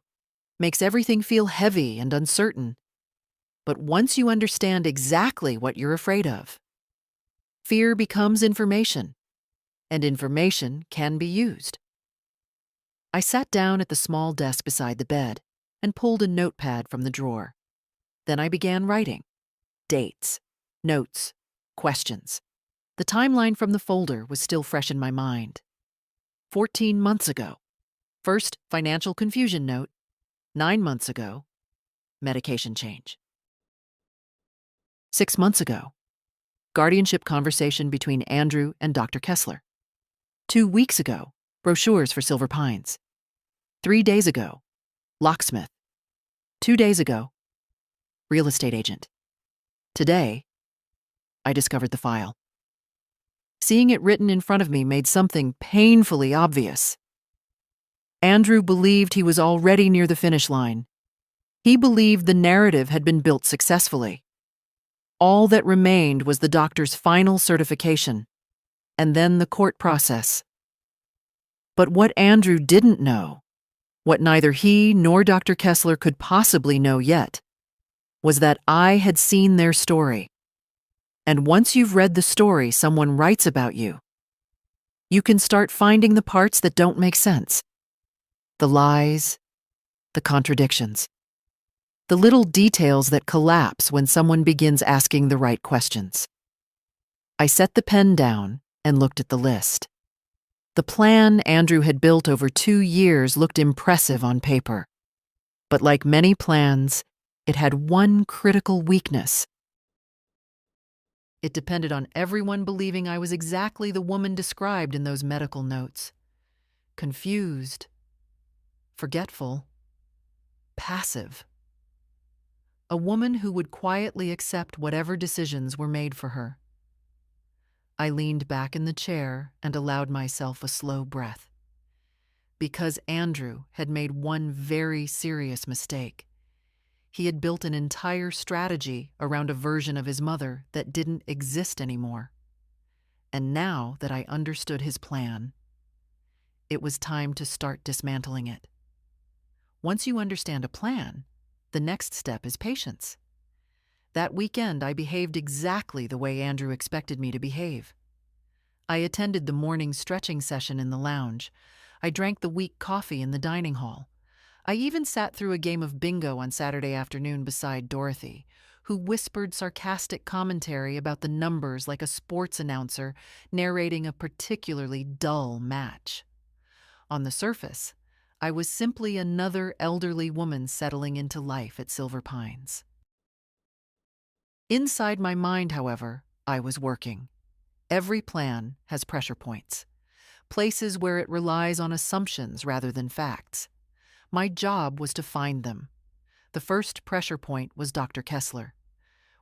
makes everything feel heavy and uncertain. But once you understand exactly what you're afraid of, fear becomes information, and information can be used. I sat down at the small desk beside the bed and pulled a notepad from the drawer. Then I began writing. Dates, notes, questions. The timeline from the folder was still fresh in my mind. 14 months ago. First, financial confusion note. 9 months ago. Medication change. 6 months ago. Guardianship conversation between Andrew and Dr. Kessler. 2 weeks ago, brochures for Silver Pines. 3 days ago, locksmith. 2 days ago, real estate agent. Today, I discovered the file. Seeing it written in front of me made something painfully obvious. Andrew believed he was already near the finish line. He believed the narrative had been built successfully. All that remained was the doctor's final certification, and then the court process. But what Andrew didn't know, what neither he nor Dr. Kessler could possibly know yet, was that I had seen their story. And once you've read the story someone writes about you, you can start finding the parts that don't make sense. The lies, the contradictions, the little details that collapse when someone begins asking the right questions. I set the pen down and looked at the list. The plan Andrew had built over 2 years looked impressive on paper. But like many plans, it had one critical weakness. It depended on everyone believing I was exactly the woman described in those medical notes. Confused, forgetful, passive. A woman who would quietly accept whatever decisions were made for her. I leaned back in the chair and allowed myself a slow breath. Because Andrew had made one very serious mistake. He had built an entire strategy around a version of his mother that didn't exist anymore. And now that I understood his plan, it was time to start dismantling it. Once you understand a plan, the next step is patience. That weekend, I behaved exactly the way Andrew expected me to behave. I attended the morning stretching session in the lounge. I drank the weak coffee in the dining hall. I even sat through a game of bingo on Saturday afternoon beside Dorothy, who whispered sarcastic commentary about the numbers like a sports announcer narrating a particularly dull match. On the surface, I was simply another elderly woman settling into life at Silver Pines. Inside my mind, however, I was working. Every plan has pressure points, places where it relies on assumptions rather than facts. My job was to find them. The first pressure point was Dr. Kessler.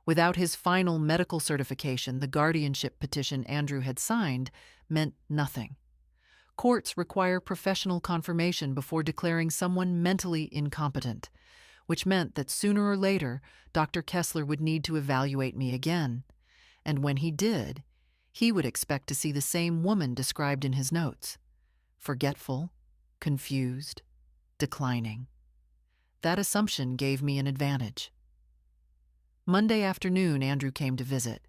Without his final medical certification, the guardianship petition Andrew had signed meant nothing. Courts require professional confirmation before declaring someone mentally incompetent, which meant that sooner or later, Dr. Kessler would need to evaluate me again. And when he did, he would expect to see the same woman described in his notes: forgetful, confused, declining. That assumption gave me an advantage. Monday afternoon, Andrew came to visit.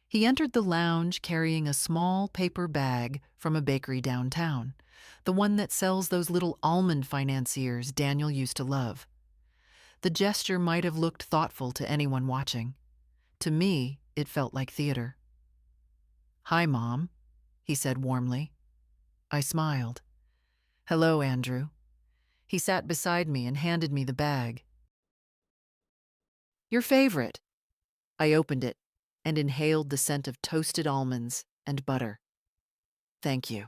He entered the lounge carrying a small paper bag from a bakery downtown, the one that sells those little almond financiers Daniel used to love. The gesture might have looked thoughtful to anyone watching. To me, it felt like theater. "Hi, Mom," he said warmly. I smiled. "Hello, Andrew." He sat beside me and handed me the bag. "Your favorite." I opened it and inhaled the scent of toasted almonds and butter. "Thank you."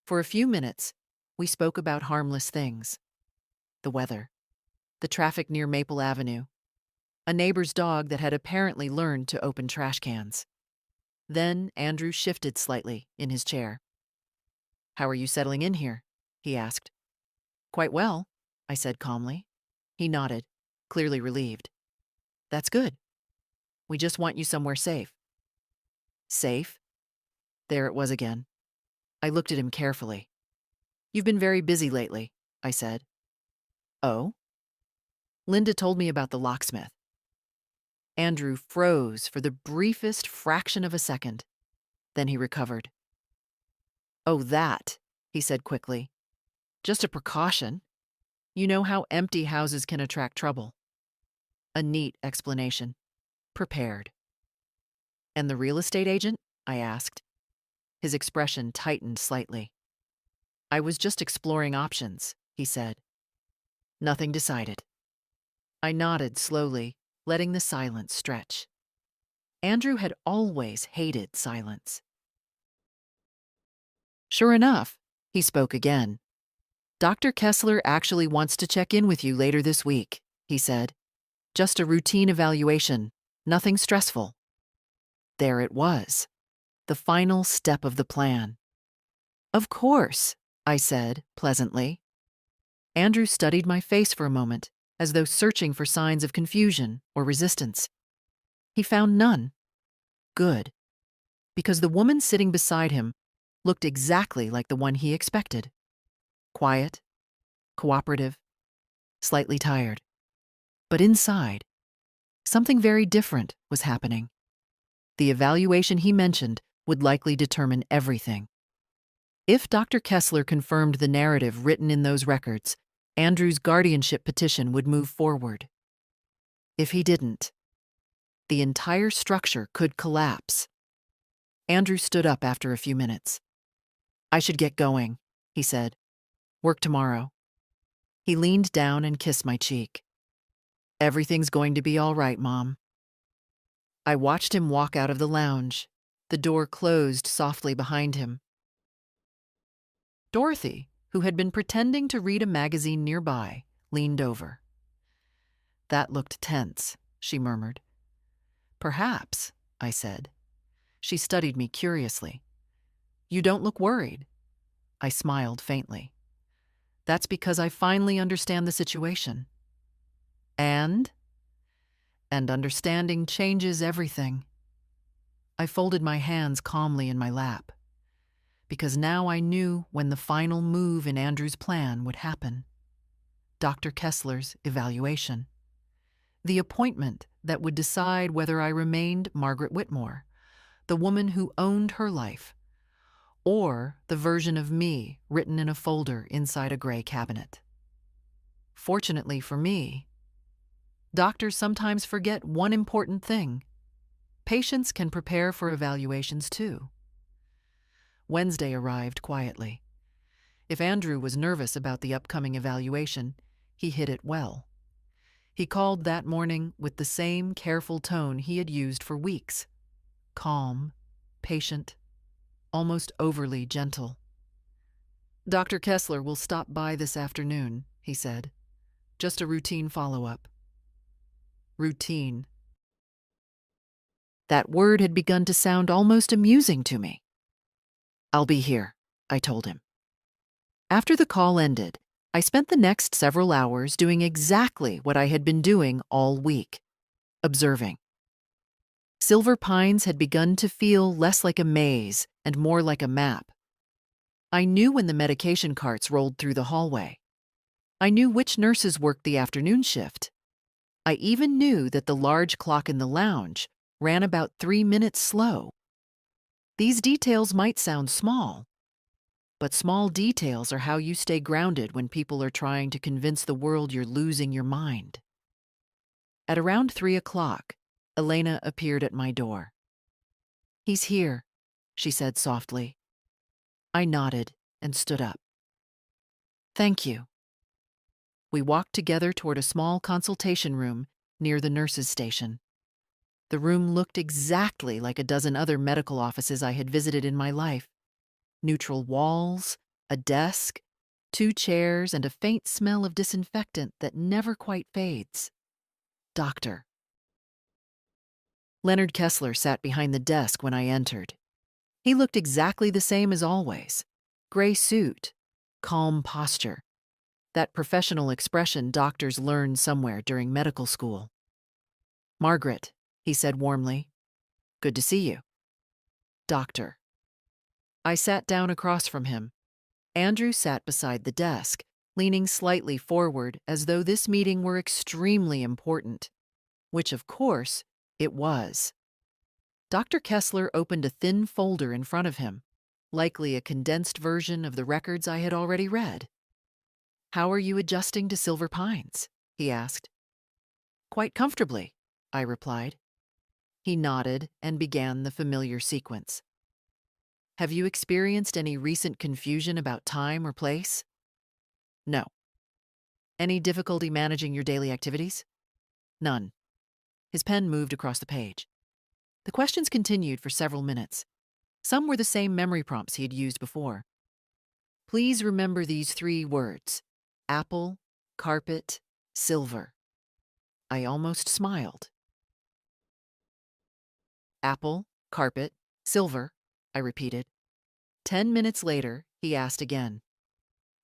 For a few minutes, we spoke about harmless things. The weather, the traffic near Maple Avenue, a neighbor's dog that had apparently learned to open trash cans. Then Andrew shifted slightly in his chair. "How are you settling in here?" he asked. "Quite well," I said calmly. He nodded, clearly relieved. "That's good. We just want you somewhere safe." Safe? There it was again. I looked at him carefully. "You've been very busy lately," I said. "Oh?" "Linda told me about the locksmith." Andrew froze for the briefest fraction of a second. Then he recovered. "Oh, that," he said quickly. "Just a precaution. You know how empty houses can attract trouble." A neat explanation. Prepared. "And the real estate agent?" I asked. His expression tightened slightly. "I was just exploring options," he said. "Nothing decided." I nodded slowly, letting the silence stretch. Andrew had always hated silence. Sure enough, he spoke again. Dr. Kessler actually wants to check in with you later this week, he said. Just a routine evaluation, nothing stressful. There it was, the final step of the plan. Of course, I said pleasantly. Andrew studied my face for a moment, as though searching for signs of confusion or resistance. He found none. Good, because the woman sitting beside him looked exactly like the one he expected. Quiet, cooperative, slightly tired. But inside, something very different was happening. The evaluation he mentioned would likely determine everything. If Dr. Kessler confirmed the narrative written in those records, Andrew's guardianship petition would move forward. If he didn't, the entire structure could collapse. Andrew stood up after a few minutes. I should get going, he said. Work tomorrow. He leaned down and kissed my cheek. Everything's going to be all right, Mom. I watched him walk out of the lounge. The door closed softly behind him. Dorothy, who had been pretending to read a magazine nearby, leaned over. That looked tense, she murmured. Perhaps, I said. She studied me curiously. You don't look worried. I smiled faintly. That's because I finally understand the situation. And understanding changes everything. I folded my hands calmly in my lap, because now I knew when the final move in Andrew's plan would happen. Dr. Kessler's evaluation. The appointment that would decide whether I remained Margaret Whitmore, the woman who owned her life, or the version of me written in a folder inside a gray cabinet. Fortunately for me, doctors sometimes forget one important thing. Patients can prepare for evaluations too. Wednesday arrived quietly. If Andrew was nervous about the upcoming evaluation, he hid it well. He called that morning with the same careful tone he had used for weeks. Calm, patient, almost overly gentle. Dr. Kessler will stop by this afternoon, he said. Just a routine follow-up. Routine. That word had begun to sound almost amusing to me. I'll be here, I told him. After the call ended, I spent the next several hours doing exactly what I had been doing all week, observing. Silver Pines had begun to feel less like a maze and more like a map. I knew when the medication carts rolled through the hallway. I knew which nurses worked the afternoon shift. I even knew that the large clock in the lounge ran about 3 minutes slow. These details might sound small, but small details are how you stay grounded when people are trying to convince the world you're losing your mind. At around 3 o'clock, Elena appeared at my door. He's here, she said softly. I nodded and stood up. Thank you. We walked together toward a small consultation room near the nurses' station. The room looked exactly like a dozen other medical offices I had visited in my life. Neutral walls, a desk, 2 chairs, and a faint smell of disinfectant that never quite fades. Doctor. Leonard Kessler sat behind the desk when I entered. He looked exactly the same as always. Gray suit, calm posture. That professional expression doctors learn somewhere during medical school. Margaret, he said warmly. Good to see you. Doctor. I sat down across from him. Andrew sat beside the desk, leaning slightly forward as though this meeting were extremely important, which, of course, it was. Dr. Kessler opened a thin folder in front of him, likely a condensed version of the records I had already read. How are you adjusting to Silver Pines? He asked. Quite comfortably, I replied. He nodded and began the familiar sequence. Have you experienced any recent confusion about time or place? No. Any difficulty managing your daily activities? None. His pen moved across the page. The questions continued for several minutes. Some were the same memory prompts he had used before. Please remember these 3 words: apple, carpet, silver. I almost smiled. Apple, carpet, silver, I repeated. 10 minutes later, he asked again.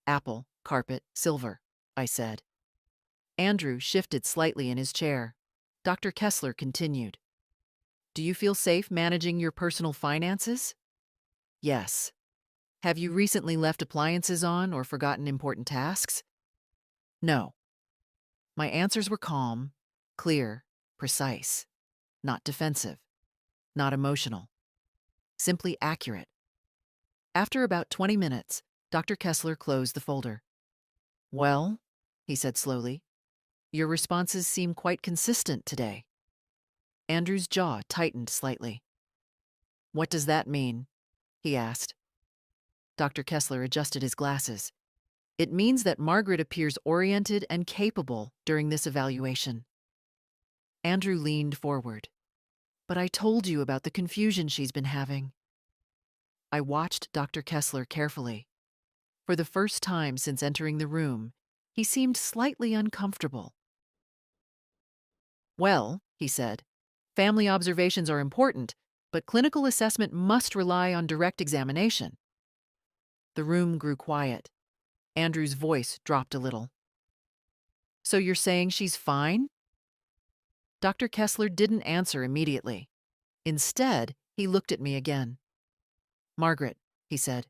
Apple, carpet, silver, I said. Andrew shifted slightly in his chair. Dr. Kessler continued. Do you feel safe managing your personal finances? Yes. Have you recently left appliances on or forgotten important tasks? No. My answers were calm, clear, precise, not defensive, not emotional, simply accurate. After about 20 minutes, Dr. Kessler closed the folder. Well, he said slowly, your responses seem quite consistent today. Andrew's jaw tightened slightly. What does that mean? He asked. Dr. Kessler adjusted his glasses. It means that Margaret appears oriented and capable during this evaluation. Andrew leaned forward. But I told you about the confusion she's been having. I watched Dr. Kessler carefully. For the first time since entering the room, he seemed slightly uncomfortable. Well, he said, family observations are important, but clinical assessment must rely on direct examination. The room grew quiet. Andrew's voice dropped a little. So you're saying she's fine? Dr. Kessler didn't answer immediately. Instead, he looked at me again. Margaret, he said,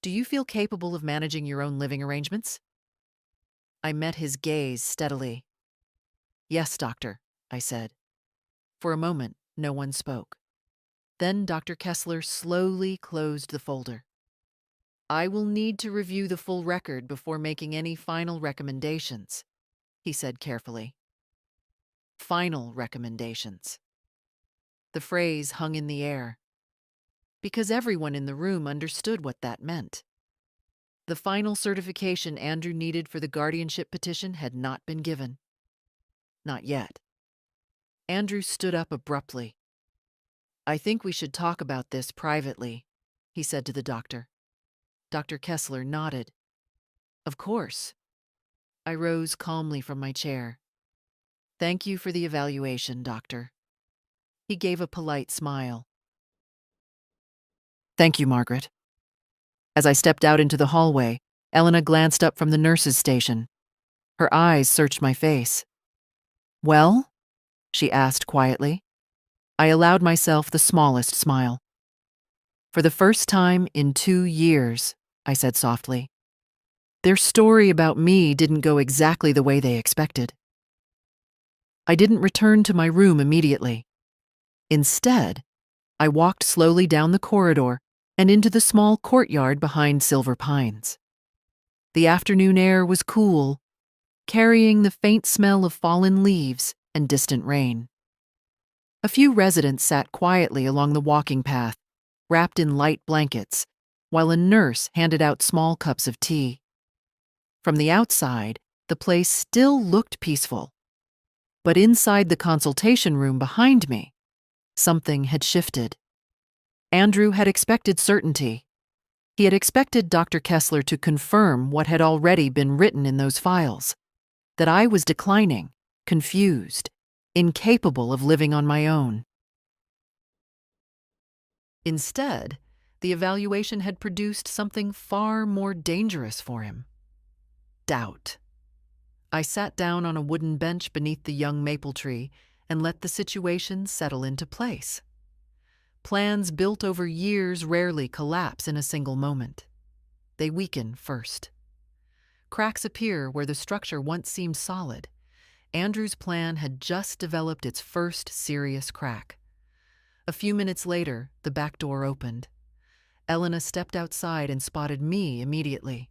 do you feel capable of managing your own living arrangements? I met his gaze steadily. Yes, doctor, I said. For a moment, no one spoke. Then Dr. Kessler slowly closed the folder. I will need to review the full record before making any final recommendations, he said carefully. Final recommendations. The phrase hung in the air, because everyone in the room understood what that meant. The final certification Andrew needed for the guardianship petition had not been given. Not yet. Andrew stood up abruptly. I think we should talk about this privately, he said to the doctor. Dr. Kessler nodded. Of course. I rose calmly from my chair. Thank you for the evaluation, doctor. He gave a polite smile. Thank you, Margaret. As I stepped out into the hallway, Elena glanced up from the nurse's station. Her eyes searched my face. Well? She asked quietly. I allowed myself the smallest smile. For the first time in 2 years, I said softly. Their story about me didn't go exactly the way they expected. I didn't return to my room immediately. Instead, I walked slowly down the corridor and into the small courtyard behind Silver Pines. The afternoon air was cool, carrying the faint smell of fallen leaves and distant rain. A few residents sat quietly along the walking path, wrapped in light blankets, while a nurse handed out small cups of tea. From the outside, the place still looked peaceful. But inside the consultation room behind me, something had shifted. Andrew had expected certainty. He had expected Dr. Kessler to confirm what had already been written in those files, that I was declining, confused, incapable of living on my own. Instead, the evaluation had produced something far more dangerous for him. Doubt. I sat down on a wooden bench beneath the young maple tree and let the situation settle into place. Plans built over years rarely collapse in a single moment. They weaken first. Cracks appear where the structure once seemed solid. Andrew's plan had just developed its first serious crack. A few minutes later, the back door opened. Elena stepped outside and spotted me immediately.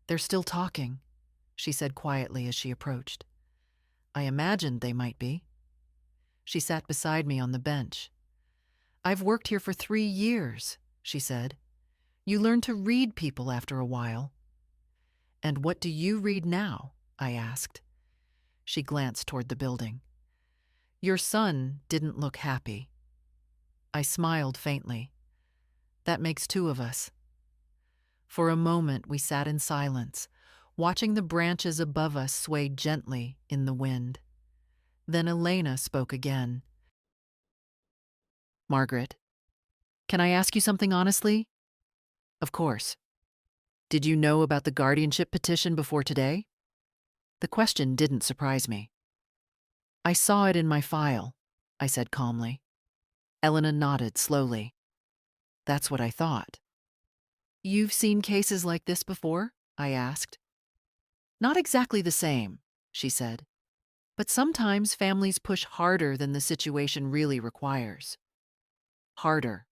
They're still talking, she said quietly as she approached. I imagined they might be. She sat beside me on the bench. I've worked here for 3 years, she said. You learn to read people after a while. And what do you read now? I asked. She glanced toward the building. Your son didn't look happy. I smiled faintly. That makes 2 of us. For a moment, we sat in silence, watching the branches above us sway gently in the wind. Then Elena spoke again. "Margaret, can I ask you something honestly?" "Of course." "Did you know about the guardianship petition before today?" The question didn't surprise me. "I saw it in my file," I said calmly. Elena nodded slowly. "That's what I thought." "You've seen cases like this before?" I asked. "Not exactly the same," she said. "But sometimes families push harder than the situation really requires." Harder.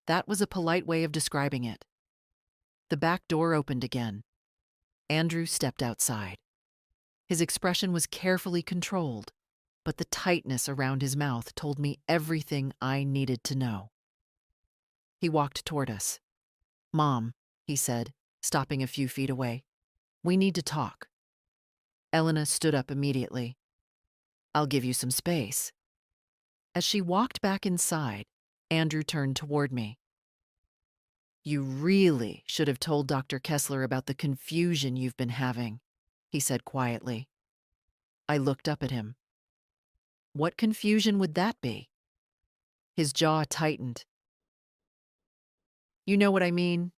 That was a polite way of describing it. The back door opened again. Andrew stepped outside. His expression was carefully controlled, but the tightness around his mouth told me everything I needed to know. He walked toward us. "Mom," he said, stopping a few feet away, "we need to talk." Elena stood up immediately. "I'll give you some space." As she walked back inside, Andrew turned toward me. "You really should have told Dr. Kessler about the confusion you've been having," he said quietly. I looked up at him. "What confusion would that be?" His jaw tightened. "You know what I mean?"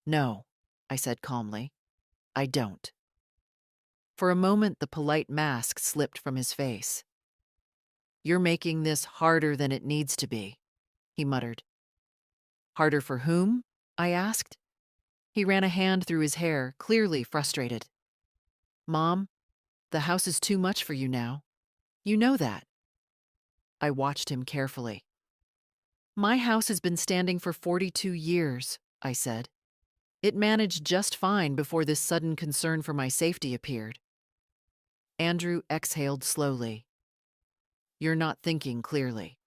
"No," I said calmly. "I don't." For a moment, the polite mask slipped from his face. "You're making this harder than it needs to be," he muttered. "Harder for whom?" I asked. He ran a hand through his hair, clearly frustrated. "Mom, the house is too much for you now. You know that." I watched him carefully. "My house has been standing for 42 years, I said. "It managed just fine before this sudden concern for my safety appeared." Andrew exhaled slowly. "You're not thinking clearly."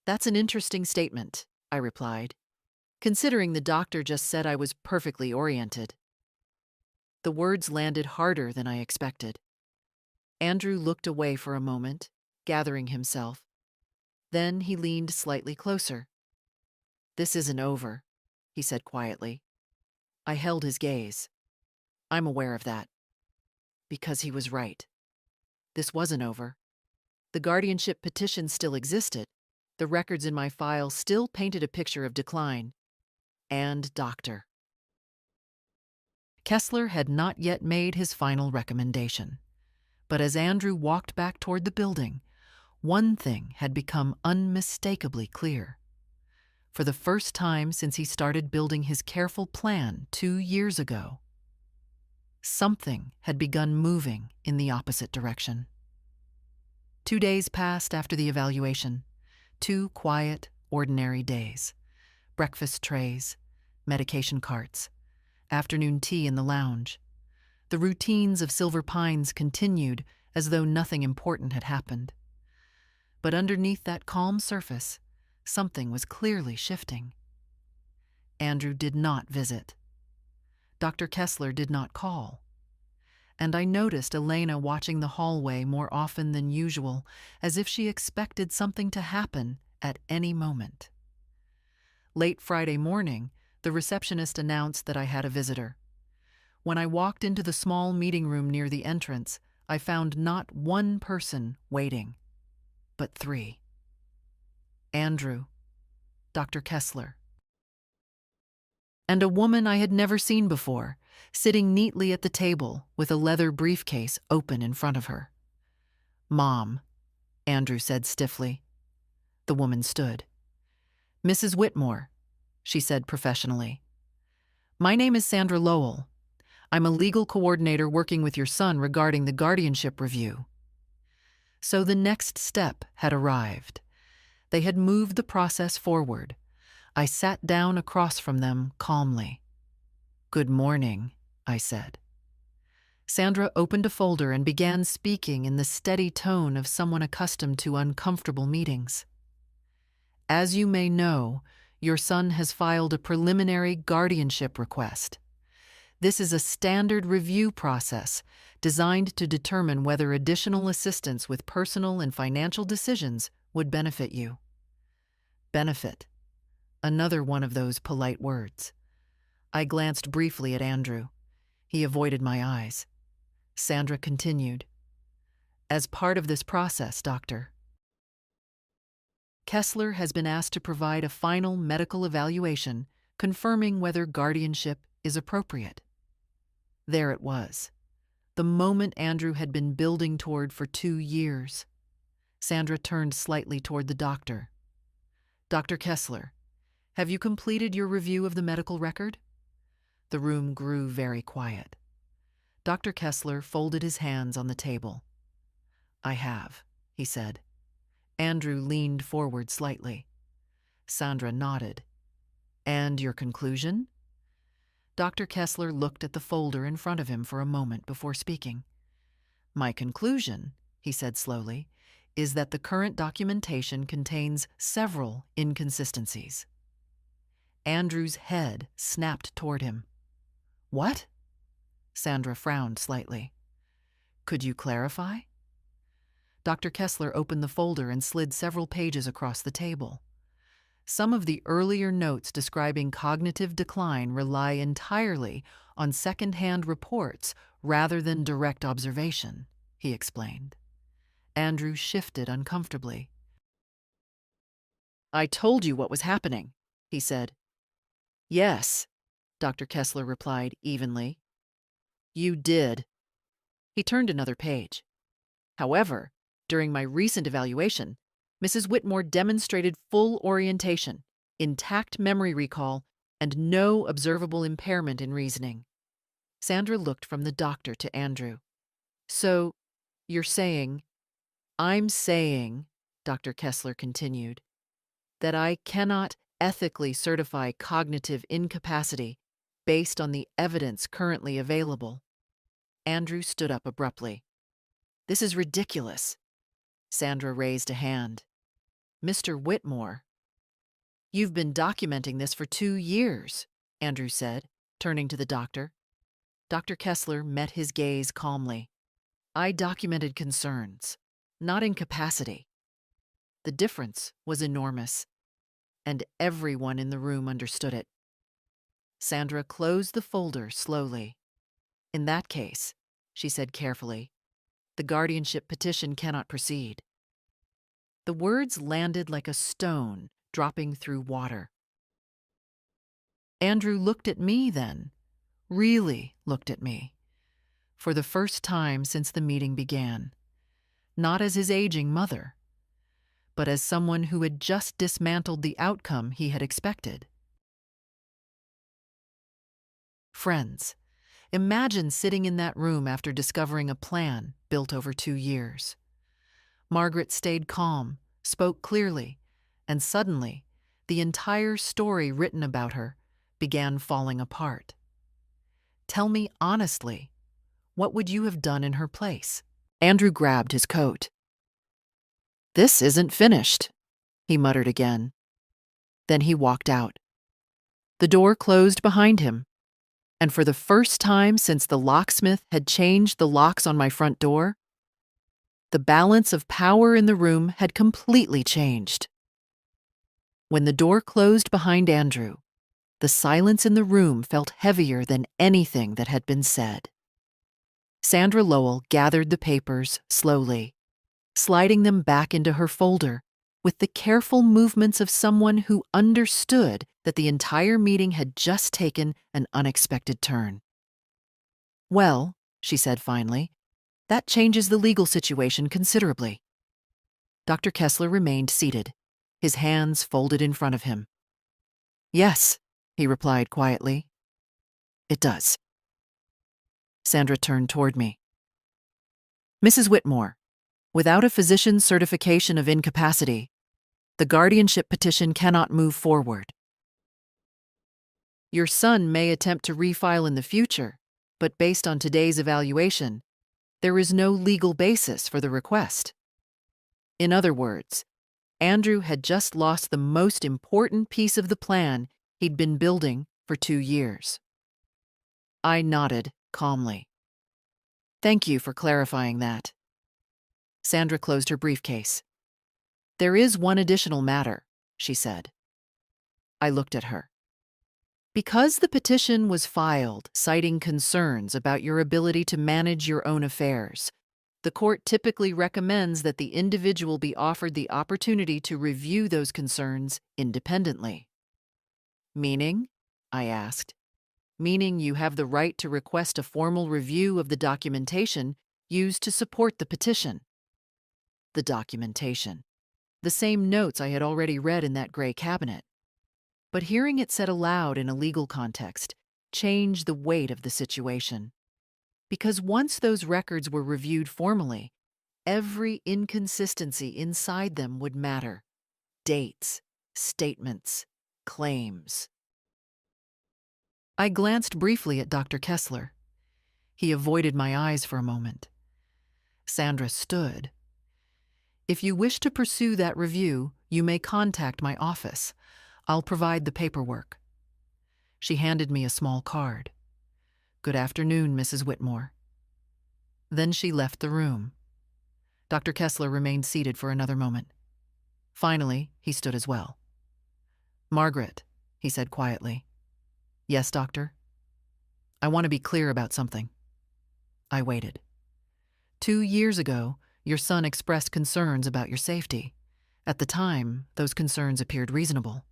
"That's an interesting statement," I replied, considering the doctor just said I was perfectly oriented. The words landed harder than I expected. Andrew looked away for a moment, gathering himself. Then he leaned slightly closer. "This isn't over," he said quietly. I held his gaze. "I'm aware of that." Because he was right. This wasn't over. The guardianship petition still existed. The records in my file still painted a picture of decline. And Dr. Kessler had not yet made his final recommendation. But as Andrew walked back toward the building, one thing had become unmistakably clear. For the first time since he started building his careful plan 2 years ago, something had begun moving in the opposite direction. 2 days passed after the evaluation. 2 quiet, ordinary days. Breakfast trays, medication carts, afternoon tea in the lounge. The routines of Silver Pines continued as though nothing important had happened. But underneath that calm surface, something was clearly shifting. Andrew did not visit. Dr. Kessler did not call. And I noticed Elena watching the hallway more often than usual, as if she expected something to happen at any moment. Late Friday morning, the receptionist announced that I had a visitor. When I walked into the small meeting room near the entrance, I found not one person waiting, but 3. Andrew, Dr. Kessler, and a woman I had never seen before, sitting neatly at the table with a leather briefcase open in front of her. "Mom," Andrew said stiffly. The woman stood. "Mrs. Whitmore," she said professionally. "My name is Sandra Lowell. I'm a legal coordinator working with your son regarding the guardianship review." So the next step had arrived. They had moved the process forward. I sat down across from them calmly. "Good morning," I said. Sandra opened a folder and began speaking in the steady tone of someone accustomed to uncomfortable meetings. "As you may know, your son has filed a preliminary guardianship request. This is a standard review process designed to determine whether additional assistance with personal and financial decisions would benefit you." Benefit. Another one of those polite words. I glanced briefly at Andrew. He avoided my eyes. Sandra continued. As part of this process, Doctor, Kessler has been asked to provide a final medical evaluation confirming whether guardianship is appropriate. There it was, the moment Andrew had been building toward for 2 years. Sandra turned slightly toward the doctor. Dr. Kessler, have you completed your review of the medical record? The room grew very quiet. Dr. Kessler folded his hands on the table. I have, he said. Andrew leaned forward slightly. Sandra nodded. And your conclusion? Dr. Kessler looked at the folder in front of him for a moment before speaking. My conclusion, he said slowly, is that the current documentation contains several inconsistencies. Andrew's head snapped toward him. What? Sandra frowned slightly. Could you clarify? Dr. Kessler opened the folder and slid several pages across the table. Some of the earlier notes describing cognitive decline rely entirely on second-hand reports rather than direct observation, he explained. Andrew shifted uncomfortably. I told you what was happening, he said. Yes, Dr. Kessler replied evenly. You did. He turned another page. However, during my recent evaluation, Mrs. Whitmore demonstrated full orientation, intact memory recall, and no observable impairment in reasoning. Sandra looked from the doctor to Andrew. So, you're saying, I'm saying, Dr. Kessler continued, that I cannot ethically certify cognitive incapacity based on the evidence currently available. Andrew stood up abruptly. This is ridiculous. Sandra raised a hand. Mr. Whitmore. You've been documenting this for 2 years, Andrew said, turning to the doctor. Dr. Kessler met his gaze calmly. I documented concerns, not incapacity. The difference was enormous, and everyone in the room understood it. Sandra closed the folder slowly. In that case, she said carefully, the guardianship petition cannot proceed. The words landed like a stone dropping through water. Andrew looked at me then, really looked at me, for the first time since the meeting began, not as his aging mother, but as someone who had just dismantled the outcome he had expected. Friends, imagine sitting in that room after discovering a plan built over 2 years. Margaret stayed calm, spoke clearly, and suddenly, the entire story written about her began falling apart. Tell me honestly, what would you have done in her place? Andrew grabbed his coat. This isn't finished, he muttered again. Then he walked out. The door closed behind him, and for the first time since the locksmith had changed the locks on my front door, the balance of power in the room had completely changed. When the door closed behind Andrew, the silence in the room felt heavier than anything that had been said. Sandra Lowell gathered the papers slowly, sliding them back into her folder with the careful movements of someone who understood that the entire meeting had just taken an unexpected turn. Well, she said finally, that changes the legal situation considerably. Dr. Kessler remained seated, his hands folded in front of him. Yes, he replied quietly. It does. Sandra turned toward me. Mrs. Whitmore, without a physician's certification of incapacity, the guardianship petition cannot move forward. Your son may attempt to refile in the future, but based on today's evaluation, there is no legal basis for the request. In other words, Andrew had just lost the most important piece of the plan he'd been building for 2 years. I nodded calmly. Thank you for clarifying that. Sandra closed her briefcase. There is one additional matter, she said. I looked at her. Because the petition was filed citing concerns about your ability to manage your own affairs, the court typically recommends that the individual be offered the opportunity to review those concerns independently. Meaning? I asked. Meaning you have the right to request a formal review of the documentation used to support the petition. The documentation. The same notes I had already read in that gray cabinet. But hearing it said aloud in a legal context changed the weight of the situation. Because once those records were reviewed formally, every inconsistency inside them would matter. Dates, statements, claims. I glanced briefly at Dr. Kessler. He avoided my eyes for a moment. Sandra stood. If you wish to pursue that review, you may contact my office. I'll provide the paperwork. She handed me a small card. Good afternoon, Mrs. Whitmore. Then she left the room. Dr. Kessler remained seated for another moment. Finally, he stood as well. Margaret, he said quietly. Yes, doctor? I want to be clear about something. I waited. 2 years ago, your son expressed concerns about your safety. At the time, those concerns appeared reasonable.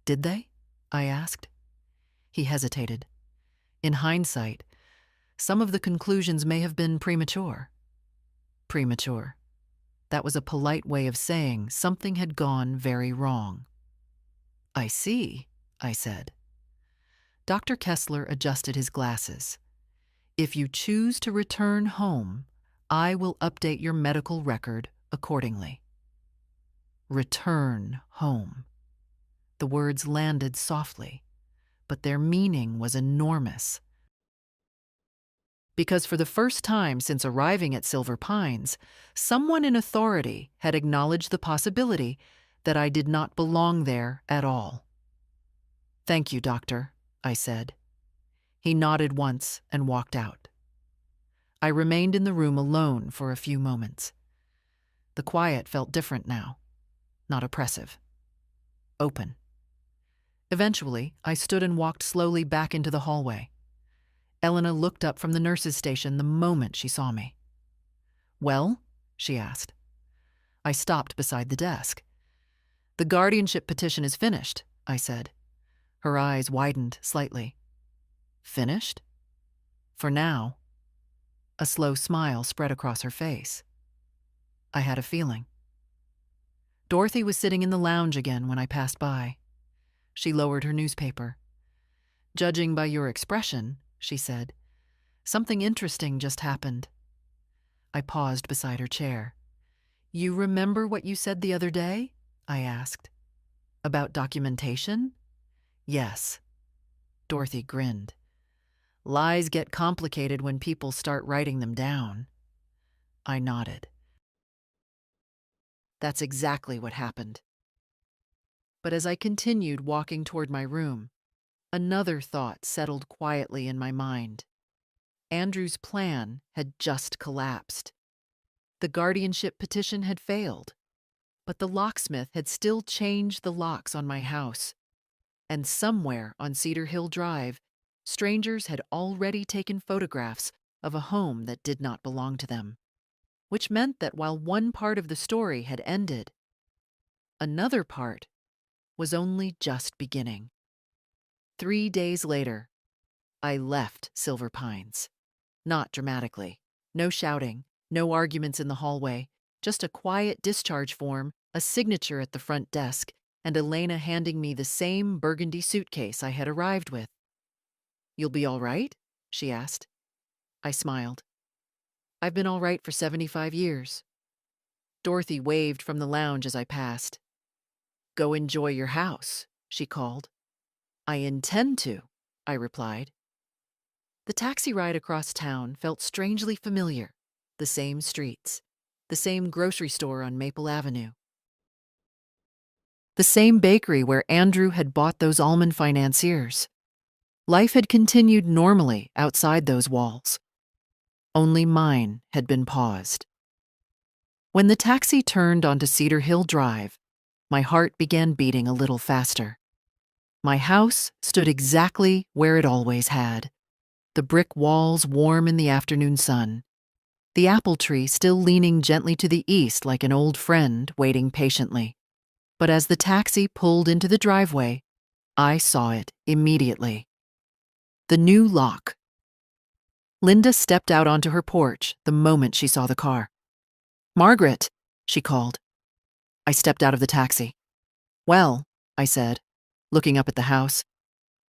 Did they? I asked. He hesitated. In hindsight, some of the conclusions may have been premature. Premature. That was a polite way of saying something had gone very wrong. I see, I said. Dr. Kessler adjusted his glasses. If you choose to return home, I will update your medical record accordingly. Return home. The words landed softly, but their meaning was enormous. Because for the first time since arriving at Silver Pines, someone in authority had acknowledged the possibility that I did not belong there at all. Thank you, doctor, I said. He nodded once and walked out. I remained in the room alone for a few moments. The quiet felt different now, not oppressive, open. Eventually, I stood and walked slowly back into the hallway. Elena looked up from the nurse's station the moment she saw me. Well? She asked. I stopped beside the desk. The guardianship petition is finished, I said. Her eyes widened slightly. Finished? For now. A slow smile spread across her face. I had a feeling. Dorothy was sitting in the lounge again when I passed by. She lowered her newspaper. Judging by your expression, she said, something interesting just happened. I paused beside her chair. You remember what you said the other day? I asked. About documentation? Yes. Dorothy grinned. Lies get complicated when people start writing them down. I nodded. That's exactly what happened. But as I continued walking toward my room, another thought settled quietly in my mind. Andrew's plan had just collapsed. The guardianship petition had failed, but the locksmith had still changed the locks on my house. And somewhere on Cedar Hill Drive, strangers had already taken photographs of a home that did not belong to them, which meant that while one part of the story had ended, another part was only just beginning. 3 days later, I left Silver Pines. Not dramatically. No shouting, no arguments in the hallway, just a quiet discharge form, a signature at the front desk, and Elena handing me the same burgundy suitcase I had arrived with. You'll be all right? She asked. I smiled. I've been all right for 75 years. Dorothy waved from the lounge as I passed. Go enjoy your house, she called. I intend to, I replied. The taxi ride across town felt strangely familiar. The same streets, the same grocery store on Maple Avenue, the same bakery where Andrew had bought those almond financiers. Life had continued normally outside those walls. Only mine had been paused. When the taxi turned onto Cedar Hill Drive, my heart began beating a little faster. My house stood exactly where it always had, the brick walls warm in the afternoon sun, the apple tree still leaning gently to the east like an old friend waiting patiently. But as the taxi pulled into the driveway, I saw it immediately. The new lock. Linda stepped out onto her porch the moment she saw the car. "Margaret," she called. I stepped out of the taxi. "Well," I said, looking up at the house.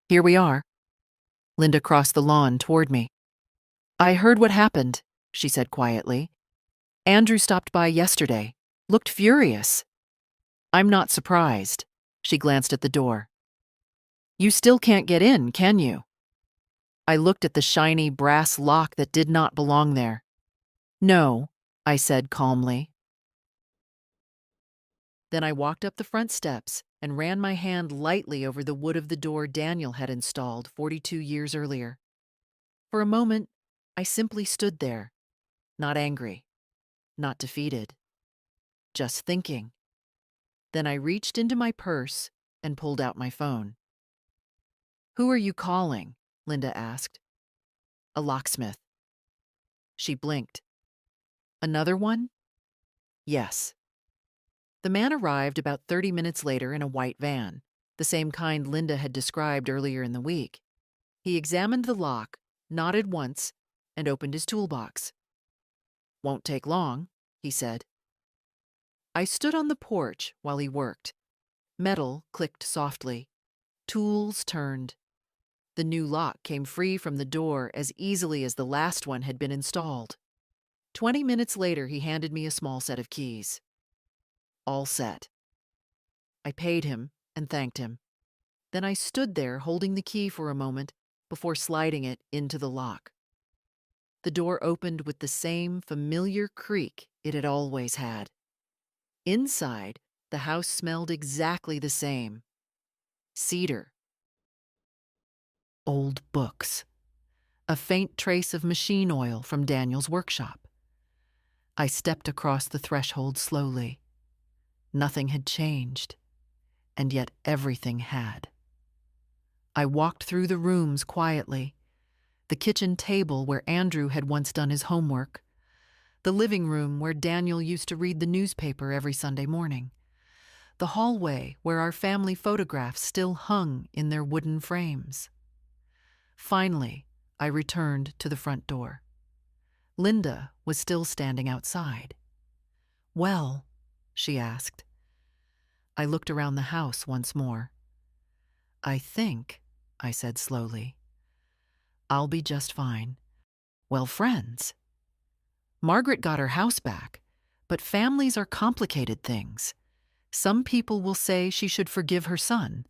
"Here we are." Linda crossed the lawn toward me. "I heard what happened," she said quietly. "Andrew stopped by yesterday. Looked furious." "I'm not surprised." She glanced at the door. "You still can't get in, can you?" I looked at the shiny brass lock that did not belong there. "No," I said calmly. Then I walked up the front steps and ran my hand lightly over the wood of the door Daniel had installed 42 years earlier. For a moment, I simply stood there, not angry, not defeated, just thinking. Then I reached into my purse and pulled out my phone. "Who are you calling?" Linda asked. "A locksmith." She blinked. "Another one?" "Yes." The man arrived about 30 minutes later in a white van, the same kind Linda had described earlier in the week. He examined the lock, nodded once, and opened his toolbox. "Won't take long," he said. I stood on the porch while he worked. Metal clicked softly. Tools turned. The new lock came free from the door as easily as the last one had been installed. 20 minutes later, he handed me a small set of keys. All set. I paid him and thanked him. Then I stood there holding the key for a moment before sliding it into the lock. The door opened with the same familiar creak it had always had. Inside, the house smelled exactly the same. Cedar. Old books. A faint trace of machine oil from Daniel's workshop. I stepped across the threshold slowly. Nothing had changed, and yet everything had. I walked through the rooms quietly. The kitchen table where Andrew had once done his homework. The living room where Daniel used to read the newspaper every Sunday morning. The hallway where our family photographs still hung in their wooden frames. Finally, I returned to the front door. Linda was still standing outside. "Well?" she asked. I looked around the house once more. "I think," I said slowly, "I'll be just fine. Well, friends. Margaret got her house back, but families are complicated things. Some people will say she should forgive her son.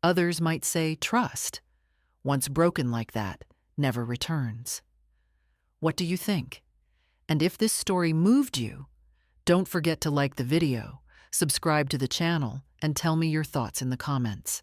Others might say trust, once broken like that, never returns. What do you think? And if this story moved you, don't forget to like the video, subscribe to the channel, and tell me your thoughts in the comments.